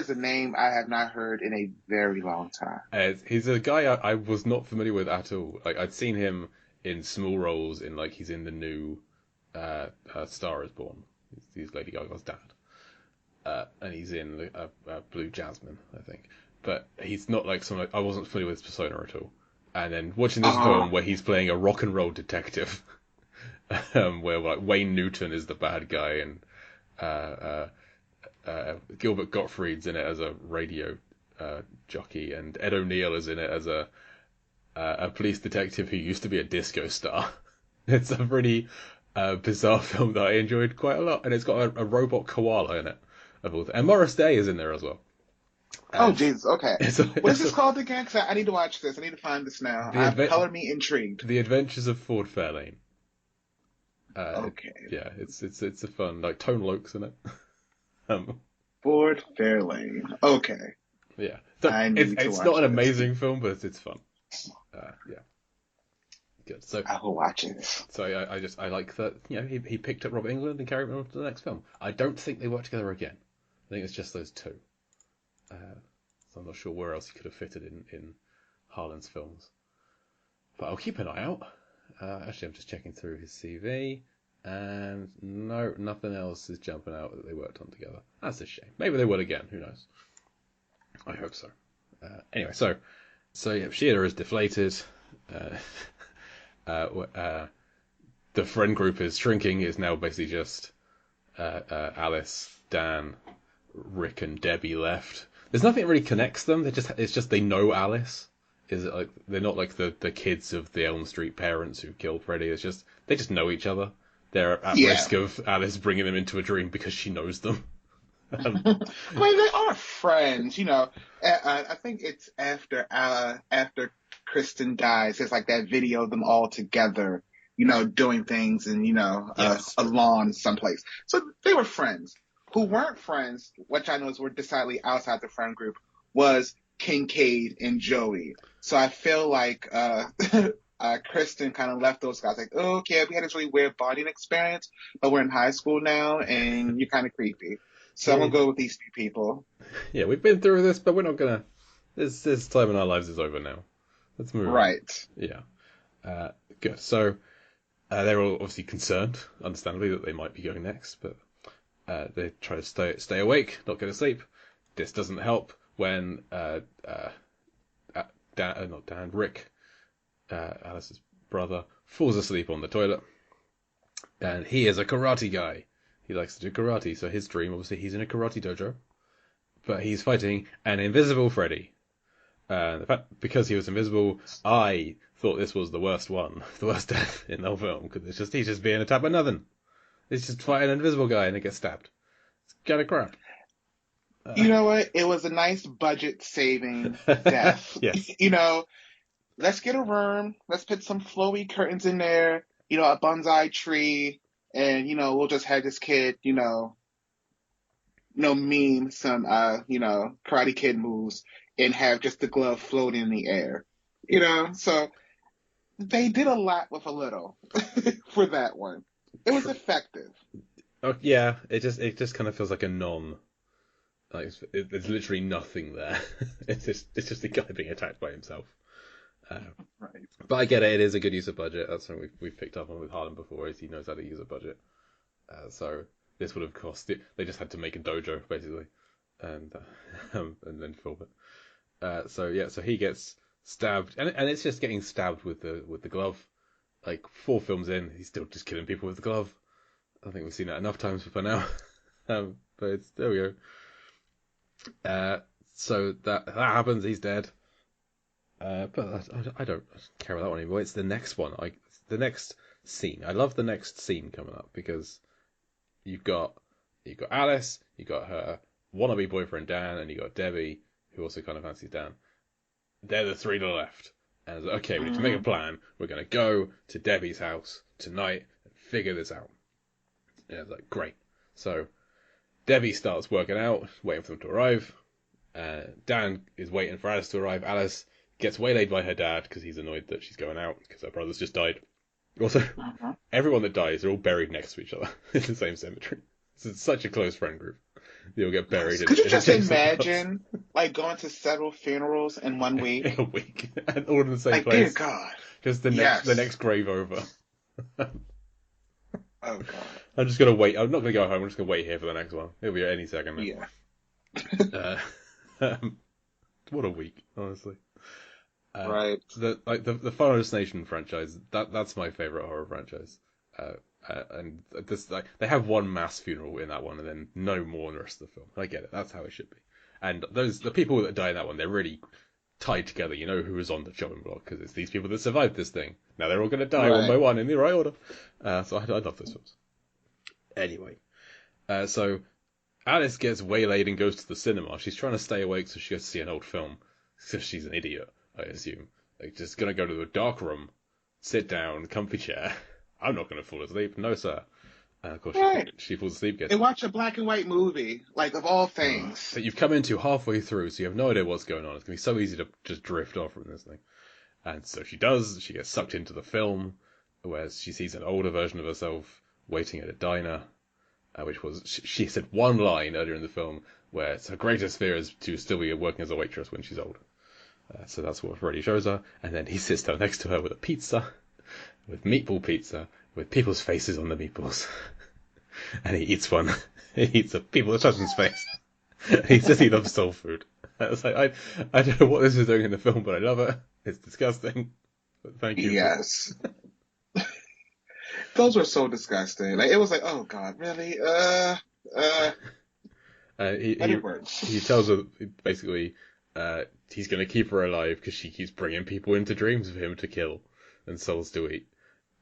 S2: a name I have not heard in a very long time.
S1: He's a guy I was not familiar with at all. Like, I'd seen him in small roles in, like, he's in the new Star is Born. He's Lady Gaga's dad. And he's in Blue Jasmine, I think. But he's not like someone I wasn't familiar with his persona at all. And then watching this film where he's playing a rock and roll detective, where like Wayne Newton is the bad guy and Gilbert Gottfried's in it as a radio jockey, and Ed O'Neill is in it as a police detective who used to be a disco star. It's a pretty bizarre film that I enjoyed quite a lot, and it's got a robot koala in it. And Morris Day is in there as well.
S2: Jesus, okay. What is this called again? Because I need to watch this. I need to find this now. Color me intrigued.
S1: The Adventures of Ford Fairlane.
S2: Okay.
S1: Yeah, it's a fun, like, Tone Loc's in it.
S2: Ford Fairlane. Okay.
S1: Yeah. It's not an amazing film, but it's fun. Yeah. Good. So
S2: I will watch it.
S1: So I like that, he picked up Robert Englund and carried him on to the next film. I don't think they work together again. I think it's just those two. So I'm not sure where else he could have fitted in Harlan's films. But I'll keep an eye out. Actually, I'm just checking through his CV, and no, nothing else is jumping out that they worked on together. That's a shame. Maybe they will again. Who knows? I hope so. Anyway, so yeah, Sheila is deflated. The friend group is shrinking. It's now basically just Alice, Dan, Rick, and Debbie left. There's nothing that really connects them. It's just they know Alice. Is it like they're not like the kids of the Elm Street parents who killed Freddy? It's just they just know each other. They're at risk of Alice bringing them into a dream because she knows them.
S2: I mean, they are friends, I think it's after Kristen dies. There's like that video of them all together, doing things and yes. A lawn someplace. So they were friends. Who weren't friends, which I know were decidedly outside the friend group, was Kincaid and Joey. So I feel like Kristen kind of left those guys like, oh, okay, we had this really weird bonding experience, but we're in high school now, and you're kind of creepy. So I'm going to go with these two people.
S1: Yeah, we've been through this, but we're not going to... This time in our lives is over now. Let's move on.
S2: Right.
S1: Yeah. Good. So they're all obviously concerned, understandably, that they might be going next, but they try to stay awake, not go to sleep. This doesn't help when Rick, Alice's brother, falls asleep on the toilet. And he is a karate guy. He likes to do karate, so his dream, obviously, he's in a karate dojo. But he's fighting an invisible Freddy. In fact, because he was invisible, I thought this was the worst death in the whole film, because he's just being attacked by nothing. He's just fighting an invisible guy and it gets stabbed. It's kind of crap.
S2: You know what? It was a nice budget-saving death.
S1: Yes.
S2: Let's get a room. Let's put some flowy curtains in there. A bonsai tree, and we'll just have this kid, meme some Karate Kid moves and have just the glove floating in the air. So they did a lot with a little for that one. It was effective.
S1: Oh yeah, it just kind of feels like a non. Like there's literally nothing there. It's just a guy being attacked by himself.
S2: Right.
S1: But I get it. It is a good use of budget. That's something we've picked up on with Harlan before. Is he knows how to use a budget. So this would have cost it. They just had to make a dojo basically, and then film it. So he gets stabbed, and it's just getting stabbed with the glove. Like 4 films in, he's still just killing people with the glove. I think we've seen that enough times for now. But there we go. So that happens. He's dead. But I don't care about that one anymore. It's the next one. The next scene. I love the next scene coming up because you've got You got Alice, you got her wannabe boyfriend Dan, and you got Debbie, who also kind of fancies Dan. They're the three to the left. And I was like, okay, we need to make a plan. We're going to go to Debbie's house tonight and figure this out. And I was like, great. So Debbie starts working out, waiting for them to arrive. Dan is waiting for Alice to arrive. Alice gets waylaid by her dad because he's annoyed that she's going out because her brother's just died. Also, everyone that dies, they're all buried next to each other in the same cemetery. It's such a close friend group. They all get buried.
S2: Could you just imagine, like, going to several funerals in 1 week?
S1: In a week, and all in the same
S2: like,
S1: place.
S2: Dear God.
S1: Just the next grave over.
S2: Oh God.
S1: I'm just gonna wait. I'm not gonna go home. I'm just gonna wait here for the next one. It'll be any second.
S2: Yeah.
S1: What a week, honestly.
S2: Right.
S1: The Final Destination franchise. That's my favorite horror franchise. And this, like, they have one mass funeral in that one, and then no more in the rest of the film. I get it. That's how it should be. And the people that die in that one, they're really tied together. You know who was on the chopping block because it's these people that survived this thing. Now they're all going to die one by one in the right order. So I love those films. Anyway, so Alice gets waylaid and goes to the cinema. She's trying to stay awake so she gets to see an old film. Because she's an idiot, I assume. Like, just gonna go to the dark room, sit down, comfy chair. I'm not gonna fall asleep, no sir. Of course, she falls asleep again.
S2: And watch a black and white movie, like, of all things.
S1: That you've come into halfway through, so you have no idea what's going on. It's gonna be so easy to just drift off from this thing. And so she does. She gets sucked into the film, where she sees an older version of herself waiting at a diner, which was, she said one line earlier in the film, where her greatest fear is to still be working as a waitress when she's older. So that's what Freddy shows her, and then he sits down next to her with a pizza, with meatball pizza, with people's faces on the meatballs. And he eats one. He eats a people's person's face. He says he loves soul food. I was like, I don't know what this is doing in the film, but I love it. It's disgusting. But thank you.
S2: Yes. Those were so disgusting. Like, it was like, oh God, really?
S1: He tells her, basically, he's going to keep her alive because she keeps bringing people into dreams of him to kill and souls to eat.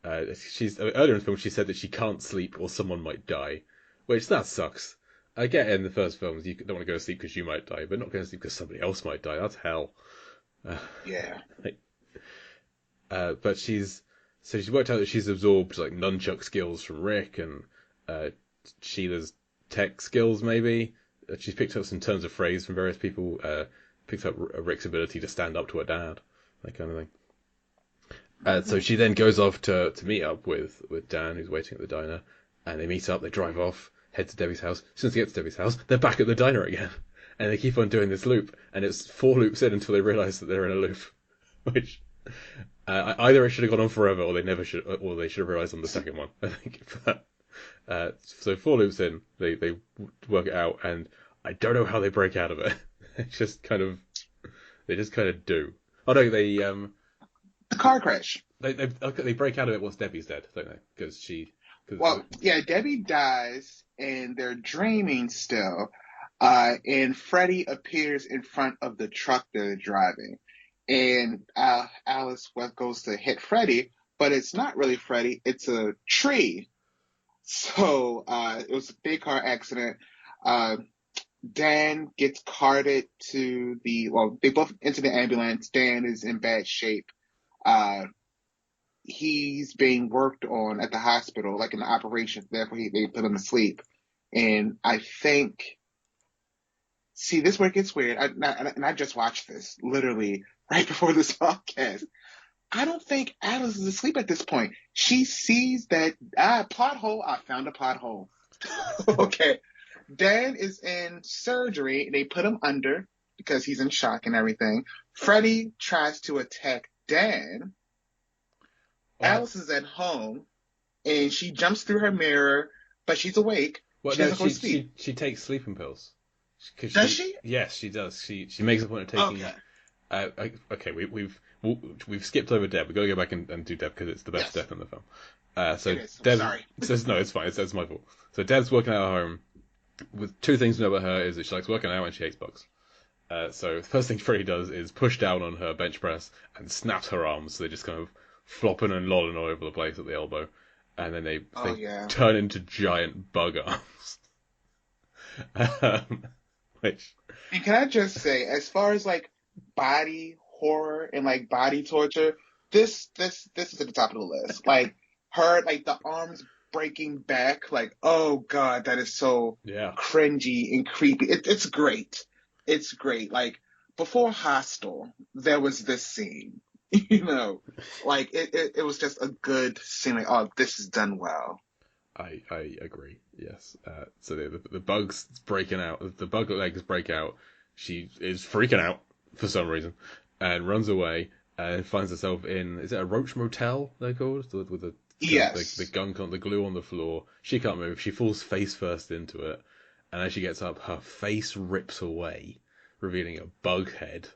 S1: Earlier in the film, she said that she can't sleep or someone might die, which that sucks. I get it in the first films, you don't want to go to sleep because you might die, but not going to sleep because somebody else might die. That's hell.
S2: Yeah.
S1: But she's worked out that she's absorbed like nunchuck skills from Rick and Sheila's tech skills, maybe. She's picked up some terms of phrase from various people. Picked up Rick's ability to stand up to her dad, that kind of thing. So she then goes off to meet up with Dan, who's waiting at the diner, and they meet up. They drive off, head to Debbie's house. As soon as they get to Debbie's house, they're back at the diner again, and they keep on doing this loop. And it's 4 loops in until they realise that they're in a loop, which either it should have gone on forever, or they should have realised on the second one. I think. So 4 loops in, they work it out, and I don't know how they break out of it. They just kind of do. Oh no,
S2: the car crash.
S1: They break out of it once Debbie's dead, don't they?
S2: Yeah, Debbie dies, and they're dreaming still. And Freddy appears in front of the truck they're driving, and Alice goes to hit Freddy, but it's not really Freddy; it's a tree. So it was a big car accident. Dan gets carted to they both enter the ambulance. Dan is in bad shape. He's being worked on at the hospital, like in the operation. Therefore, they put him to sleep. And I think, see, this is where it gets weird. I just watched this literally right before this podcast. I don't think Alice is asleep at this point. She sees that plot hole. I found a plot hole. Okay. Dan is in surgery. They put him under because he's in shock and everything. Freddy tries to attack Dan. Alice is at home, and she jumps through her mirror, but she's awake.
S1: Well,
S2: she doesn't go to sleep.
S1: She takes sleeping pills.
S2: Does she?
S1: Yes, she does. She makes a point of taking. Okay. Okay, we've skipped over Deb. We've got to go back and do Deb because it's the best death in the film. So Deb says, no, it's fine. It's my fault. So Deb's working out at home. With 2 things to know about her is that she likes working out and she hates bugs. So the first thing Freddy does is push down on her bench press and snaps her arms. So they're just kind of flopping and lolling all over the place at the elbow. And then they turn into giant bug arms. um, which
S2: And can I just say, as far as like body horror and like body torture, this is at the top of the list. Like her, like the arms breaking back, like oh god, that is so
S1: yeah,
S2: cringy and creepy. It's great. It's great. Like before Hostel, there was this scene, you know, like it was just a good scene. Like oh, this is done well.
S1: I agree. Yes. So the bug's breaking out. The bug legs break out. She is freaking out for some reason and runs away and finds herself in, is it a roach motel they're called, with the
S2: Yes.
S1: gunk on the glue on the floor. She can't move. She falls face first into it, and as she gets up, her face rips away, revealing a bug head.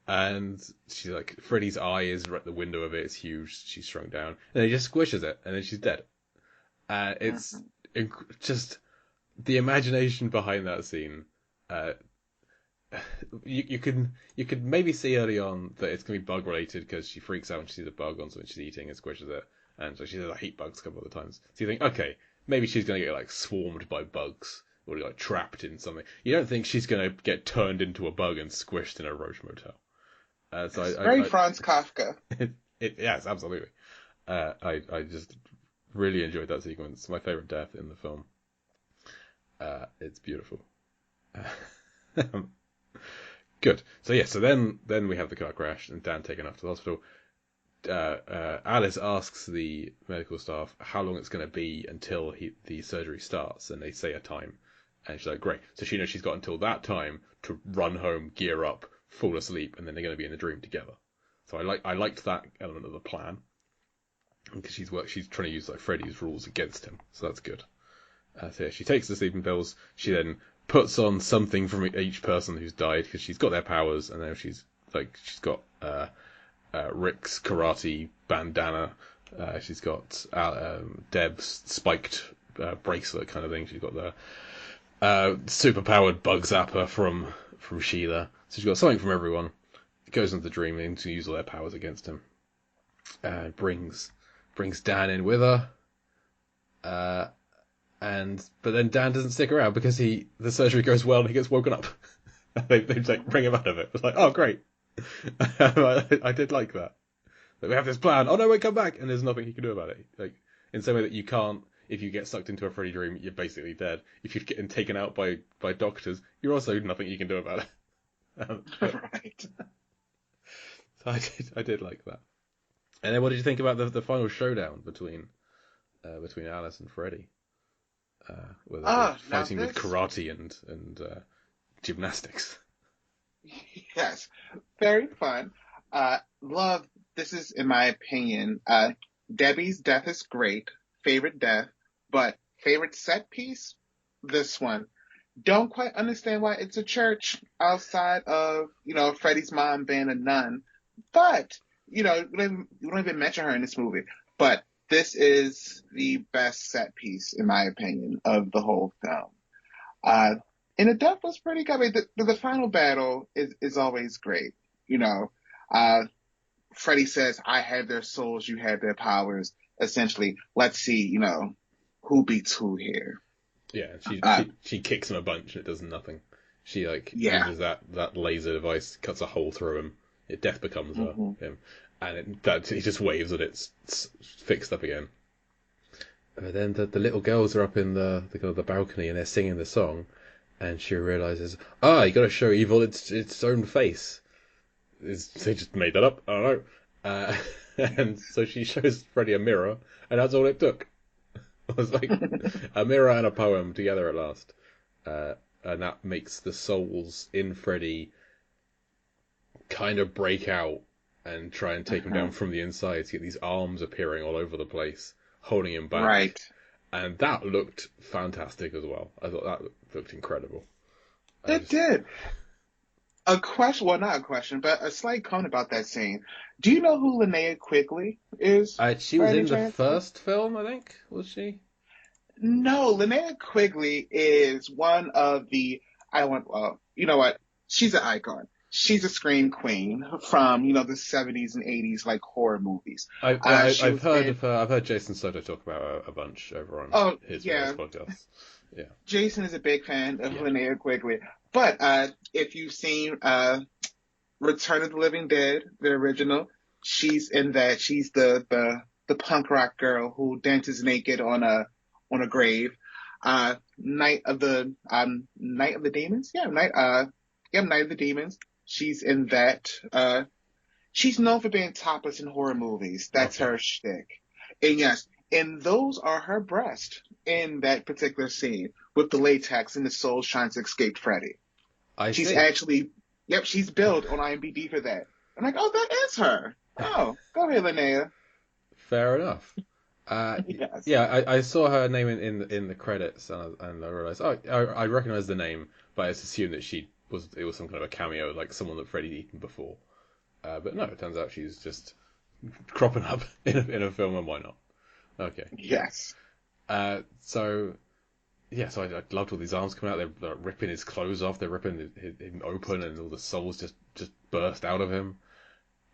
S1: And she's like, Freddy's eye is at the window of it. It's huge. She's shrunk down, and he just squishes it, and then she's dead. It's
S2: Mhm.
S1: just the imagination behind that scene. Uh, you could maybe see early on that it's gonna be bug related because she freaks out when she sees a bug on something she's eating and squishes it, and so she says I hate bugs a couple of times. So you think, okay, maybe she's gonna get like swarmed by bugs or like trapped in something. You don't think she's gonna get turned into a bug and squished in a roach motel. So
S2: It's very Franz Kafka.
S1: yes, absolutely. I just really enjoyed that sequence. It's my favorite death in the film. It's beautiful. Good. So yeah. So then we have the car crash and Dan taken off to the hospital. Alice asks the medical staff how long it's going to be until the surgery starts, and they say a time. And she's like, great. So she knows she's got until that time to run home, gear up, fall asleep, and then they're going to be in the dream together. So I liked that element of the plan because she's trying to use like Freddy's rules against him. So that's good. So yeah, she takes the sleeping pills. She then puts on something from each person who's died because she's got their powers, and now she's got Rick's karate bandana. She's got Deb's spiked bracelet kind of thing. She's got the super powered bug zapper from Sheila. So she's got something from everyone. Goes into the dream and to use all their powers against him. Brings Dan in with her. But then Dan doesn't stick around because the surgery goes well and he gets woken up. they like bring him out of it. It's like, oh great. I did like that. Like, we have this plan. Oh no, wait, come back, and there's nothing he can do about it. Like in some way that you can't. If you get sucked into a Freddy dream, you're basically dead. If you're getting taken out by doctors, you're also nothing you can do about it.
S2: Right.
S1: So I did like that. And then what did you think about the final showdown between Alice and Freddy? Where they're
S2: Now
S1: fighting with
S2: this,
S1: karate and gymnastics.
S2: yes, very fun. Love, this is, in my opinion, Debbie's death is great. Favorite death, but favorite set piece? This one. Don't quite understand why it's a church outside of, Freddie's mom being a nun. But, we don't even mention her in this movie. But this is the best set piece, in my opinion, of the whole film. Uh, and the death was pretty good. I mean, the final battle is always great. You know, uh, Freddie says, I have their souls, you have their powers. Essentially, let's see, who beats who here.
S1: Yeah,
S2: Uh,
S1: she kicks him a bunch and it does nothing. She like
S2: yeah.
S1: uses that laser device, cuts a hole through him. Death becomes
S2: Hmm.
S1: him, and that he just waves and it's fixed up again. And then the little girls are up in the balcony and they're singing the song, and she realizes, you got to show evil its own face. They just made that up. I don't know. And so she shows Freddy a mirror, and that's all it took. It was like a mirror and a poem together at last. And that makes the souls in Freddy kind of break out and try and take him
S2: Hmm.
S1: down from the inside. So you get these arms appearing all over the place, holding him back.
S2: Right.
S1: And that looked fantastic as well. I thought that looked incredible. I
S2: It
S1: just
S2: did. A question, well, not a question, but a slight comment about that scene. Do you know who Linnea Quigley is,
S1: She
S2: by
S1: was
S2: any
S1: in the
S2: chance?
S1: first film, I think, was she?
S2: No, Linnea Quigley is one of the, I want, well, you know what? She's an icon. She's a scream queen from, the 70s and 80s, like horror movies. She
S1: I've
S2: was
S1: heard
S2: in,
S1: of her. I've heard Jason Soto talk about her a bunch over on
S2: oh,
S1: his various
S2: yeah,
S1: podcasts. Yeah.
S2: Jason is a big fan of
S1: Yeah.
S2: Linnea Quigley. But if you've seen Return of the Living Dead, the original, she's in that. She's the punk rock girl who dances naked on a grave. Night of the Demons. Night of the Demons. She's in that. She's known for being topless in horror movies. That's
S1: Okay.
S2: her shtick. And yes, and those are her breasts in that particular scene with the latex and the souls trying to escape Freddy.
S1: I
S2: She's
S1: see.
S2: actually, yep, she's billed on IMDb for that. I'm like, oh, that is her. Oh, go ahead, Linnea.
S1: Fair enough.
S2: Yes.
S1: Yeah, I saw her name in the credits, and I realized, oh, I recognize the name, but I just assumed that it was some kind of a cameo, like someone that Freddie'd eaten before. But no, it turns out she's just cropping up in a film, and why not? Okay.
S2: Yes.
S1: So yeah, so I loved all these arms coming out. They're ripping his clothes off. They're ripping him open, and all the souls just burst out of him.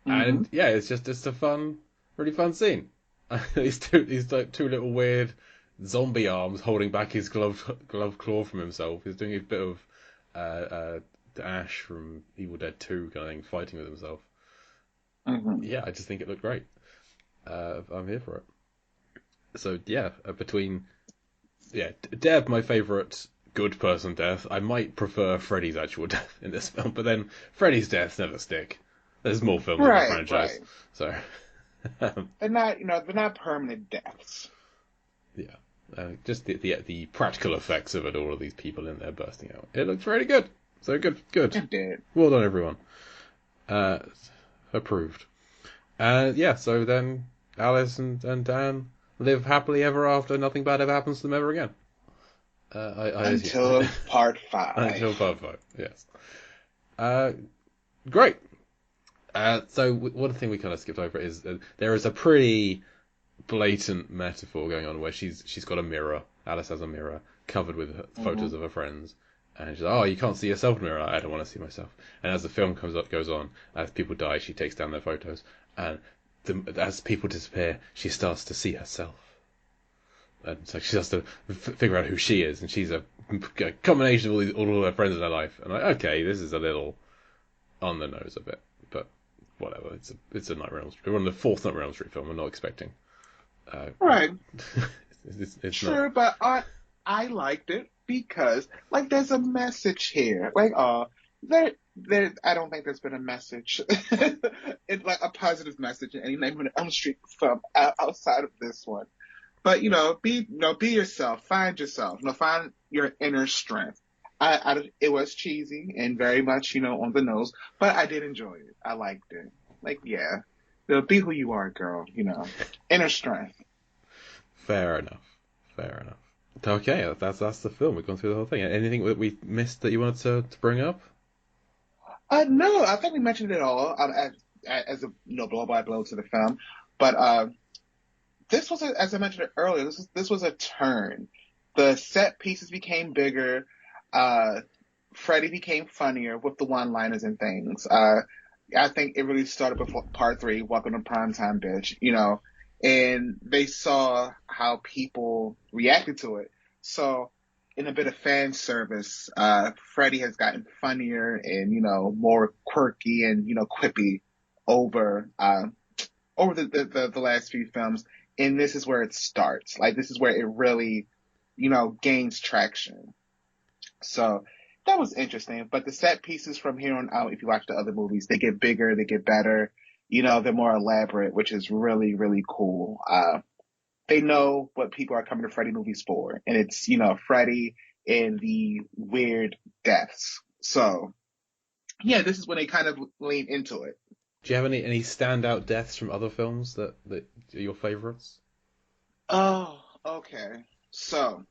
S2: Mm-hmm.
S1: And yeah, it's a fun, really fun scene. These like two little weird zombie arms holding back his glove claw from himself. He's doing a bit of Ash from Evil Dead 2 kind of thing, fighting with himself.
S2: Mm-hmm.
S1: Yeah, I just think it looked great. I'm here for it. So yeah, Deb, my favourite good person death. I might prefer Freddy's actual death in this film, but then Freddy's deaths never stick. There's more films in the
S2: Right,
S1: franchise,
S2: right.
S1: so
S2: They're not, they're not permanent deaths.
S1: yeah. Just the practical effects of it, all of these people in there bursting out. It looks really good. So good.
S2: It did.
S1: Well done, everyone. Approved. Yeah, so then Alice and Dan live happily ever after. Nothing bad ever happens to them ever again. I
S2: Until part 5.
S1: Until part 5, yes. Great. So one thing we kind of skipped over is there is a pretty blatant metaphor going on where she's got a mirror. Alice has a mirror covered with photos of her friends, and she's like, "Oh, you can't see yourself in the mirror. I don't want to see myself." And as the film goes on, as people die, she takes down their photos, and as people disappear, she starts to see herself. And so she has to figure out who she is, and she's a combination of all of her friends in her life. And like, okay, this is a little on the nose a bit, but whatever. It's a Nightmare on Elm Street. We're on the fourth Nightmare on Elm Street film. We're not expecting.
S2: Right.
S1: It's
S2: sure,
S1: not.
S2: but I liked it because like there's a message here. Like there I don't think there's been a message, it's like a positive message in any Nightmare on Elm Street film outside of this one. But be yourself. Find yourself. Find your inner strength. It was cheesy and very much on the nose, but I did enjoy it. I liked it. Like yeah, be who you are, girl. Inner strength.
S1: Fair enough. Okay, that's the film. We've gone through the whole thing. Anything that we missed that you wanted to bring up?
S2: No, I think we mentioned it all as a blow by blow to the film. But this was, as I mentioned earlier, this was a turn. The set pieces became bigger. Freddy became funnier with the one-liners and things. I think it really started before part 3, Welcome to Primetime, bitch. And they saw how people reacted to it. So, in a bit of fan service, Freddy has gotten funnier and more quirky and quippy over the last few films. And this is where it starts. Like this is where it really, gains traction. So that was interesting. But the set pieces from here on out, if you watch the other movies, they get bigger, they get better. They're more elaborate, which is really, really cool. They know what people are coming to Freddy movies for. And it's, Freddy and the weird deaths. So yeah, this is when they kind of lean into it.
S1: Do you have any standout deaths from other films that are your favourites?
S2: Oh, okay. So,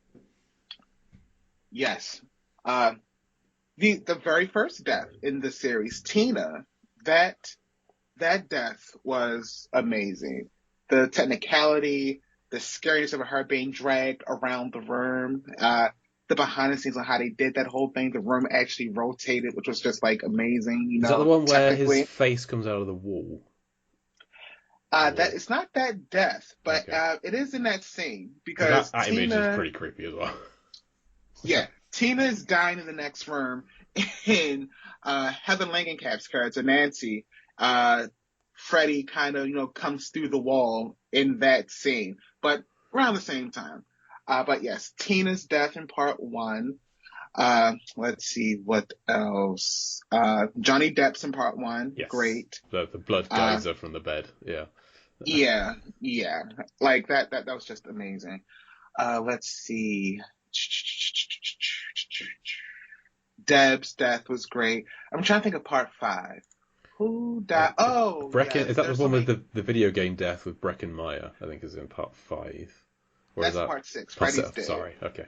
S2: yes. The very first death in the series, Tina, that death was amazing. The technicality, the scariness of her being dragged around the room, the behind the scenes on how they did that whole thing. The room actually rotated, which was just like amazing,
S1: Is that the one where
S2: technically.
S1: his face comes out of the wall?
S2: That it's not that death, but
S1: Okay.
S2: it is in that scene because
S1: that
S2: Tina,
S1: image is pretty creepy as well.
S2: Yeah, Tina is dying in the next room, and Heather Langenkamp's character Nancy, uh, Freddie kind of comes through the wall in that scene, but around the same time. But yes, Tina's death in part one. Let's see what else. Johnny Depp's in part one.
S1: Yes,
S2: Great.
S1: the blood
S2: Uh,
S1: geyser from the bed. Yeah.
S2: yeah, yeah. Like that was just amazing. Let's see. Deb's death was great. I'm trying to think of part five. Who died? Oh,
S1: Brecken, is
S2: yes.
S1: that the
S2: There's so
S1: one with
S2: many.
S1: the video game death with Brecken Meyer? I think is in part five. Or is
S2: That's
S1: that
S2: part six.
S1: part
S2: Freddy's
S1: seven?
S2: dead.
S1: Sorry. Okay.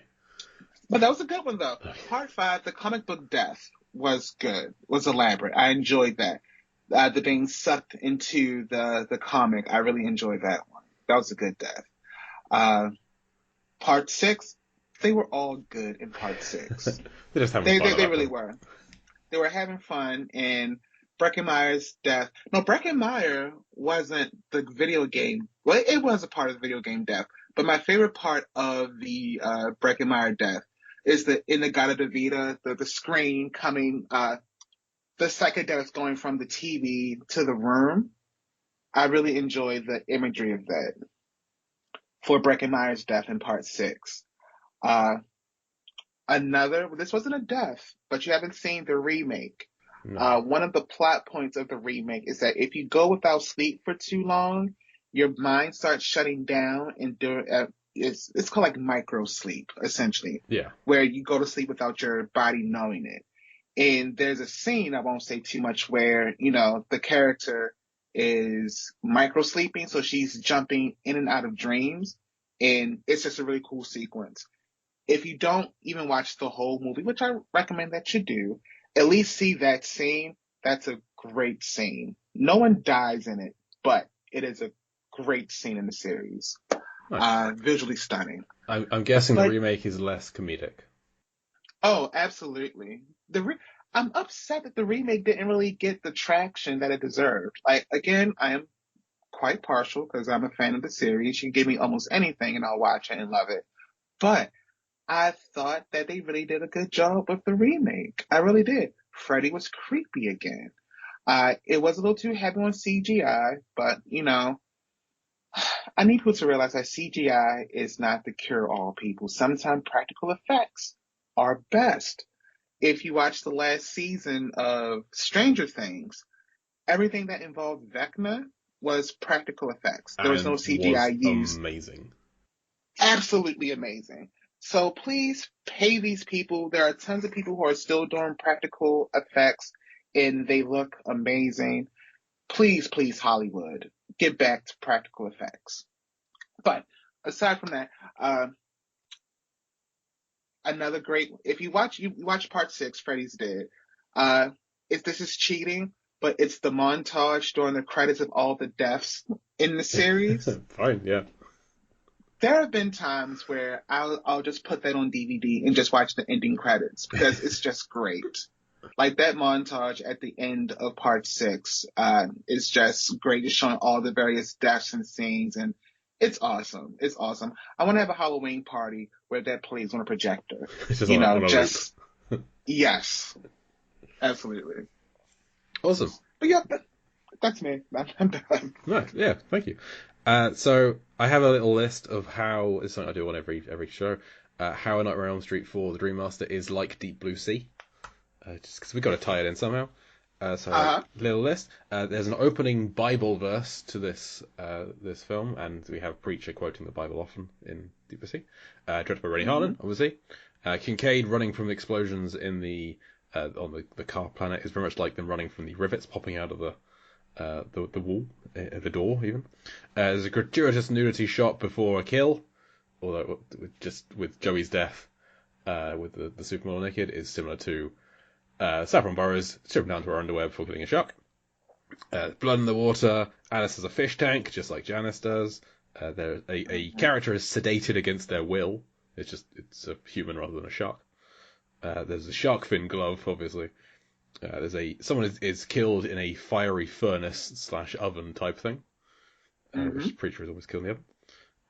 S2: But that was a good one, though. Part five, the comic book death, was good, was elaborate. I enjoyed that. The being sucked into the comic, I really enjoyed that one. That was a good death. Uh, part six, they were all good in part six.
S1: They're just having
S2: They,
S1: fun
S2: they,
S1: at
S2: they
S1: that
S2: really
S1: point.
S2: were. They were having fun, and Breckenmeyer's death. No, Breckenmeyer wasn't the video game. Well, it was a part of the video game death, but my favorite part of the Breckenmeyer death is the In-A-Gadda-Da-Vida, the screen coming, the psychedelics going from the TV to the room. I really enjoyed the imagery of that for Breckenmeyer's death in part six. Uh, this wasn't a death, but you haven't seen the remake.
S1: No.
S2: One of the plot points of the remake is that if you go without sleep for too long, your mind starts shutting down and it's called like micro sleep, essentially,
S1: Yeah.
S2: where you go to sleep without your body knowing it. And there's a scene, I won't say too much, where, the character is micro sleeping, so she's jumping in and out of dreams. And it's just a really cool sequence. If you don't even watch the whole movie, which I recommend that you do, at least see that scene. That's a great scene. No one dies in it, but it is a great scene in the series.
S1: Nice.
S2: Visually stunning.
S1: I'm guessing the
S2: But
S1: remake is less comedic.
S2: oh, absolutely. I'm upset that the remake didn't really get the traction that it deserved. Like again, I am quite partial because I'm a fan of the series. You can give me almost anything and I'll watch it and love it. But I thought that they really did a good job with the remake. I really did. Freddy was creepy again. It was a little too heavy on CGI, but I need people to realize that CGI is not the cure-all, people. Sometimes practical effects are best. If you watch the last season of Stranger Things, everything that involved Vecna was practical effects. There was no
S1: And
S2: CGI
S1: was
S2: used.
S1: amazing.
S2: Absolutely amazing. So please pay these people. There are tons of people who are still doing practical effects and they look amazing. Please, please, Hollywood, get back to practical effects. But aside from that, another great, if you watch part six, Freddy's Dead, if this is cheating, but it's the montage during the credits of all the deaths in the series.
S1: Fine, yeah.
S2: There have been times where I'll just put that on DVD and just watch the ending credits because it's just great. Like that montage at the end of part six, is just great. It's showing all the various deaths and scenes, and it's awesome. It's awesome. I want to have a Halloween party where that plays on a projector.
S1: It's just on a
S2: Just
S1: loop.
S2: yes, absolutely.
S1: Awesome.
S2: But yeah, that's me. I'm done.
S1: Nice. Yeah, thank you. So I have a little list of how it's something I do on every show. How A Nightmare on Elm Street 4: The Dream Master is like Deep Blue Sea. Just because we've got to tie it in somehow. Little list. There's an opening Bible verse to this film, and we have Preacher quoting the Bible often in Deep Blue Sea. Directed by Rennie Harlin, obviously. Kincaid running from the explosions in on the car planet is very much like them running from the rivets popping out of the wall, the door even. There's a gratuitous nudity shot before a kill, although with Joey's death, with the supermodel naked, is similar to Saffron Burrows stripping down to her underwear before killing a shark. Blood in the water. Alice has a fish tank, just like Janice does. A character is sedated against their will. It's a human rather than a shark. There's a shark fin glove, obviously. Someone is killed in a fiery furnace / oven type thing, which Preacher is always killed in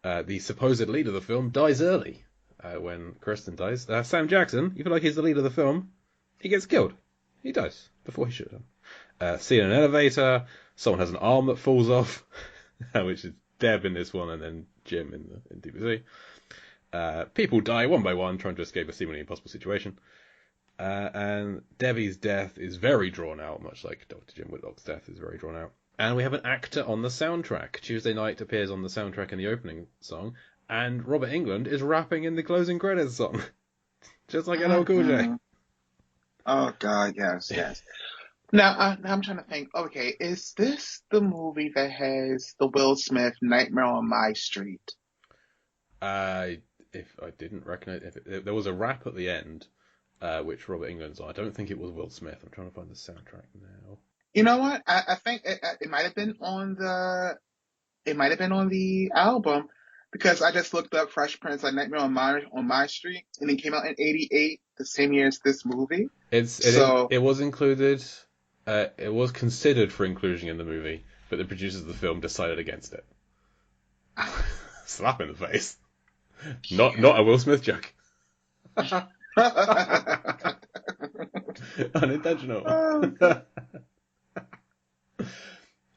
S1: the oven. The supposed lead of the film dies early. when Kristen dies. Sam Jackson, you feel like he's the lead of the film, he gets killed. He dies before he should have done. Scene in an elevator, someone has an arm that falls off, which is Deb in this one, and then Jim in DBZ. People die one by one trying to escape a seemingly impossible situation. And Debbie's death is very drawn out, much like Dr. Jim Whitlock's death is very drawn out. And we have an actor on the soundtrack. Tuesday Night appears on the soundtrack in the opening song, and Robert Englund is rapping in the closing credits song. Just like LL Cool J.
S2: Oh, God, yes. Now, I'm trying to think, okay, is this the movie that has the Will Smith Nightmare on My Street?
S1: If I didn't recognize if there was a rap at the end, which Robert Englund's on. I don't think it was Will Smith. I'm trying to find the soundtrack now.
S2: You know what? I think it might have been on the album, because I just looked up Fresh Prince like Nightmare on My Street, and it came out in '88, the same year as this movie.
S1: It was included. It was considered for inclusion in the movie, but the producers of the film decided against it. Slap in the face. Not a Will Smith joke. Unintentional.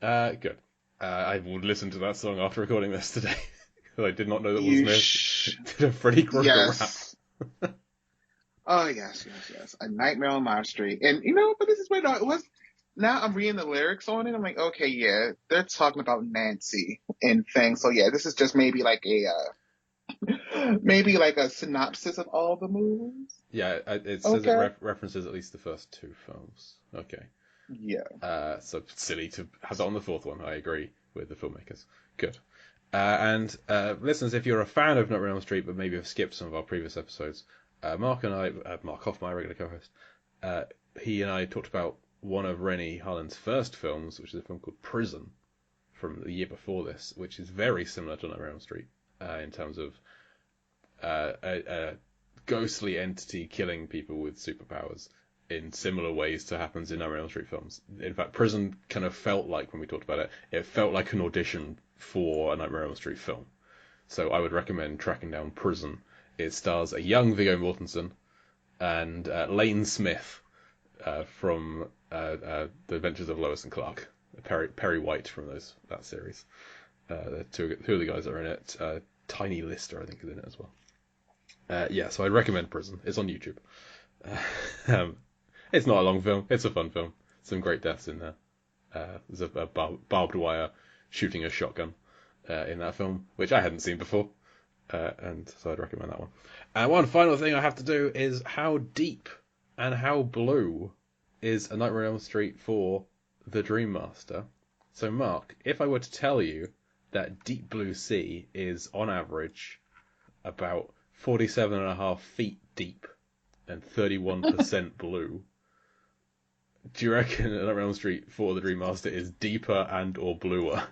S1: Good. I will listen to that song after recording this today. I did not know that Will Smith did a Freddy Krueger rap.
S2: Oh, yes. A Nightmare on My Street. And, but this is weird. It was, now I'm reading the lyrics on it. I'm like, okay, yeah, they're talking about Nancy and things. So, yeah, this is just maybe like a synopsis of all the movies.
S1: Yeah, it says it references at least the first two films. Okay.
S2: Yeah.
S1: So silly to have that on the fourth one. I agree with the filmmakers. Good. And listeners, if you're a fan of Nightmare on Elm Street, but maybe have skipped some of our previous episodes, Mark and I, Mark Hoff, my regular co-host, he and I talked about one of Rennie Harlin's first films, which is a film called Prison, from the year before this, which is very similar to Nightmare on Elm Street in terms of a ghostly entity killing people with superpowers in similar ways to happens in Nightmare on Elm Street films. In fact, Prison kind of felt like, when we talked about it, it felt like an audition for a Nightmare on Elm Street film. So I would recommend tracking down Prison. It stars a young Viggo Mortensen and Lane Smith from The Adventures of Lois and Clark, Perry White from that series. Two of the guys that are in it. Tiny Lister, I think, is in it as well. So I'd recommend Prison. It's on YouTube. It's not a long film. It's a fun film. Some great deaths in there. There's a barbed wire shooting a shotgun in that film, which I hadn't seen before. And so I'd recommend that one. And one final thing I have to do is how deep and how blue is A Nightmare on Elm Street for the Dream Master. So Mark, if I were to tell you that Deep Blue Sea is on average about 47.5 feet deep and 31% blue, do you reckon A Nightmare on Elm Street for the Dream Master is deeper and or bluer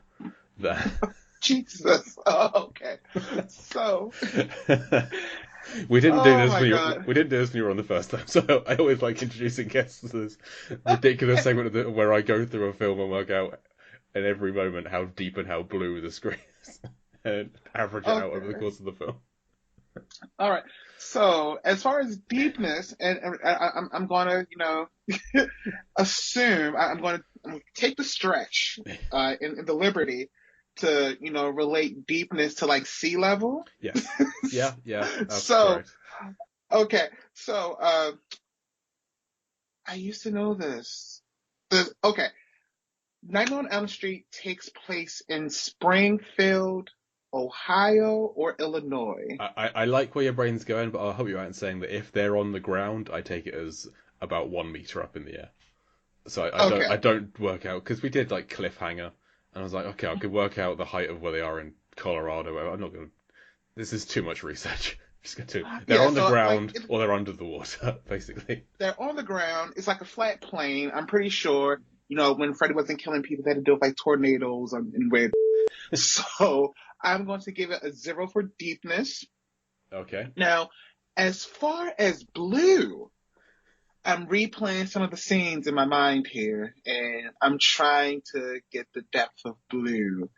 S1: than...
S2: Jesus. Oh, okay. So
S1: we didn't do this when you were on the first time. So I always like introducing guests to this ridiculous segment where I go through a film and work out at every moment how deep and how blue the screen is and average it out over the course of the film.
S2: All right. So as far as deepness, and I'm going to assume I'm going to take the stretch in the liberty to relate deepness to like sea level.
S1: Yes. Yeah.
S2: So
S1: correct.
S2: Okay, so I used to know this. Nightmare on Elm Street takes place in Springfield, Ohio, or Illinois.
S1: I like where your brain's going, but I'll help you out in saying that if they're on the ground, I take it as about 1 meter up in the air. So I don't work out, because we did like Cliffhanger. And I was like, okay, I could work out the height of where they are in Colorado. I'm not going to... This is too much research. Just going to... They're on the ground or they're under the water, basically.
S2: They're on the ground. It's like a flat plane. I'm pretty sure, when Freddy wasn't killing people, they had to deal with like tornadoes and weird... So I'm going to give it a 0 for deepness.
S1: Okay.
S2: Now, as far as blue... I'm replaying some of the scenes in my mind here, and I'm trying to get the depth of blue.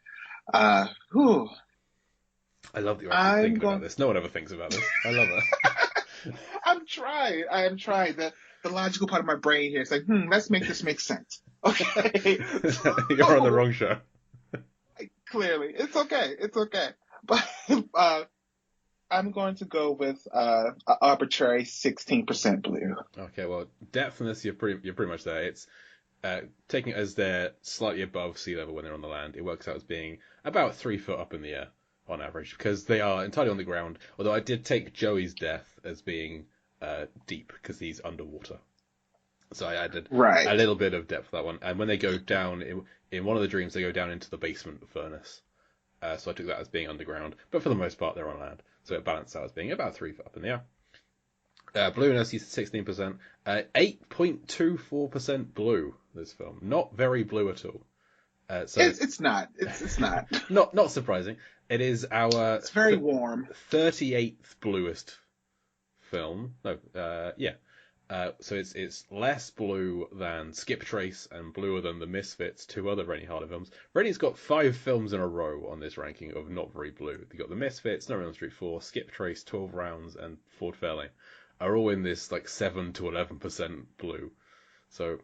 S1: I love that you're actually thinking about this. No one ever thinks about this. I love it.
S2: I'm trying. I am trying. The logical part of my brain here is like, let's make this make sense. Okay.
S1: You're on the wrong show.
S2: Clearly. It's okay. It's okay. But I'm going to go with an arbitrary 16% blue.
S1: Okay, well, depthness, you're pretty much there. It's taking it as they're slightly above sea level when they're on the land. It works out as being about 3 foot up in the air on average, because they are entirely on the ground. Although I did take Joey's death as being deep because he's underwater. So I added a little bit of depth for that one. And when they go down, in one of the dreams, they go down into the basement furnace. So I took that as being underground. But for the most part, they're on land. So it balanced out as being about 3 foot up in the air. Blueness, you said 16%. 8.24% blue, this film. Not very blue at all. So
S2: it's not. It's not.
S1: Not surprising. It is our...
S2: It's very warm.
S1: 38th bluest film. No, yeah. So it's less blue than Skip Trace and bluer than The Misfits, 2 other Rennie Harlin films. Rennie's got 5 films in a row on this ranking of not very blue. They've got The Misfits, Nightmare on Elm Street 4, Skip Trace, 12 Rounds, and Ford Fairlane are all in this like 7 to 11% blue. So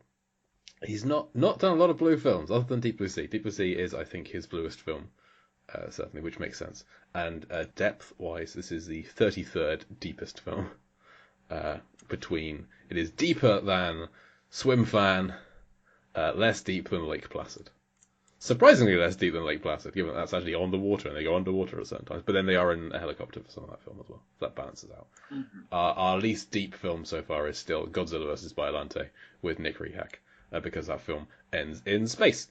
S1: he's not done a lot of blue films other than Deep Blue Sea. Deep Blue Sea is, I think, his bluest film, certainly, which makes sense. And depth-wise, this is the 33rd deepest film. It is deeper than Swim Fan, less deep than Lake Placid. Surprisingly less deep than Lake Placid, given that that's actually on the water and they go underwater at certain times. But then they are in a helicopter for some of that film as well. So that balances out. Mm-hmm. Our least deep film so far is still Godzilla vs. Biollante with Nick Rehak, because that film ends in space.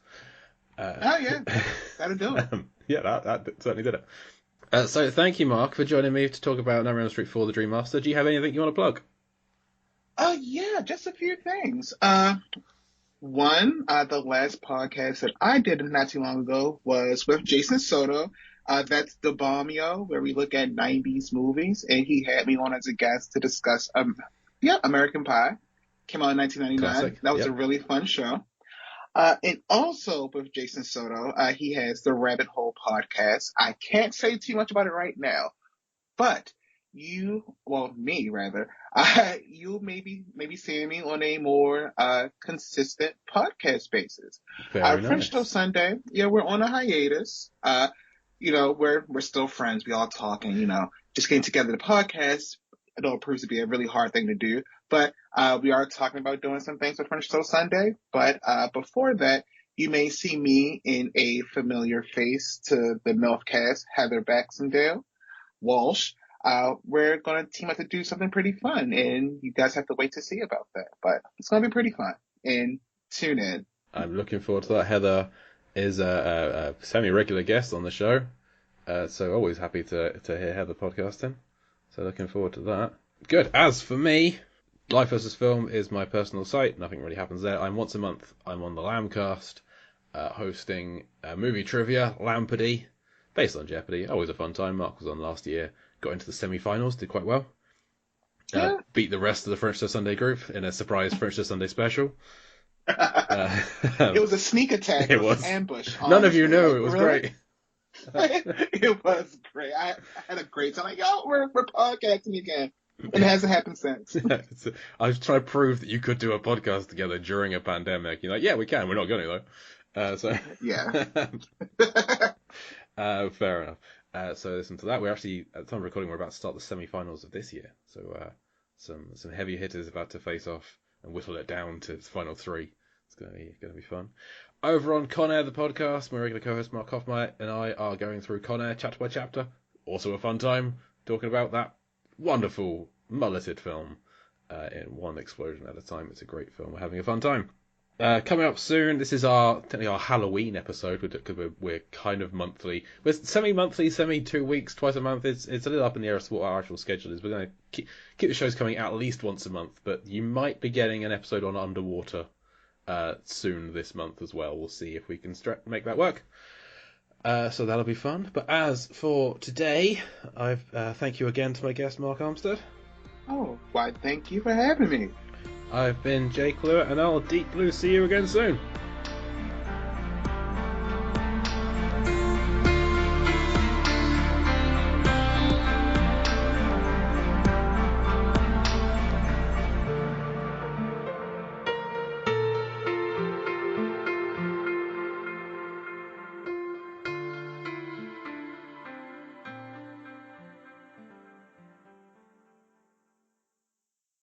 S2: Oh yeah, that'll do it.
S1: Yeah, that certainly did it. So thank you, Mark, for joining me to talk about Nightmare on Elm Street 4: The Dream Master. Do you have anything you want to plug?
S2: Yeah, just a few things. One, the last podcast that I did not too long ago was with Jason Soto. That's the Bombio, where we look at 90s movies, and he had me on as a guest to discuss, American Pie. Came out in 1999. Classic. That was a really fun show. And also with Jason Soto, he has the Rabbit Hole podcast. I can't say too much about it right now, but you'll maybe seeing me on a more consistent podcast basis.
S1: Very nice.
S2: French Toast Sunday, we're on a hiatus. We're still friends. We all talk and, just getting together to podcast. I know it proves to be a really hard thing to do, but we are talking about doing some things with French Toast Sunday. But before that, you may see me in a familiar face to the MILFcast, Heather Baxendale Walsh. We're going to team up to do something pretty fun, and you guys have to wait to see about that. But it's going to be pretty fun, and tune in.
S1: I'm looking forward to that. Heather is a semi-regular guest on the show, so always happy to hear Heather podcasting. So looking forward to that. Good. As for me, Life vs. Film is my personal site. Nothing really happens there. Once a month, I'm on the Lambcast, hosting movie trivia, Lampardy, based on Jeopardy. Always a fun time. Mark was on last year. Got into the semi-finals, did quite well. Beat the rest of the French Toast Sunday group in a surprise French Toast Sunday special.
S2: It was a sneak attack. It was ambush. Honestly.
S1: None of you knew. It was great.
S2: It was great. I had a great time. Like, we're podcasting again. And it hasn't happened since.
S1: I was trying to prove that you could do a podcast together during a pandemic. You're like, yeah, we can. We're not going to, though.
S2: Yeah.
S1: Fair enough. So listen to that. We're actually, at the time of recording, we're about to start the semi-finals of this year. So some heavy hitters about to face off and whittle it down to its final 3. It's going to be fun. Over on Con Air, the podcast, my regular co-host Mark Hoffmeyer and I are going through Con Air chapter by chapter. Also a fun time talking about that wonderful mulleted film in one explosion at a time. It's a great film. We're having a fun time. Coming up soon, this is technically our Halloween episode, because we're kind of monthly. We're semi-monthly, 2 weeks, twice a month. It's a little up in the air as to what our actual schedule is. We're going to keep the shows coming at least once a month, but you might be getting an episode on underwater soon this month as well. We'll see if we can make that work. So that'll be fun. But as for today, thank you again to my guest, Mark Armstead.
S2: Oh, why, thank you for having me.
S1: I've been Jake Lewis, and I'll Deep Blue see you again soon.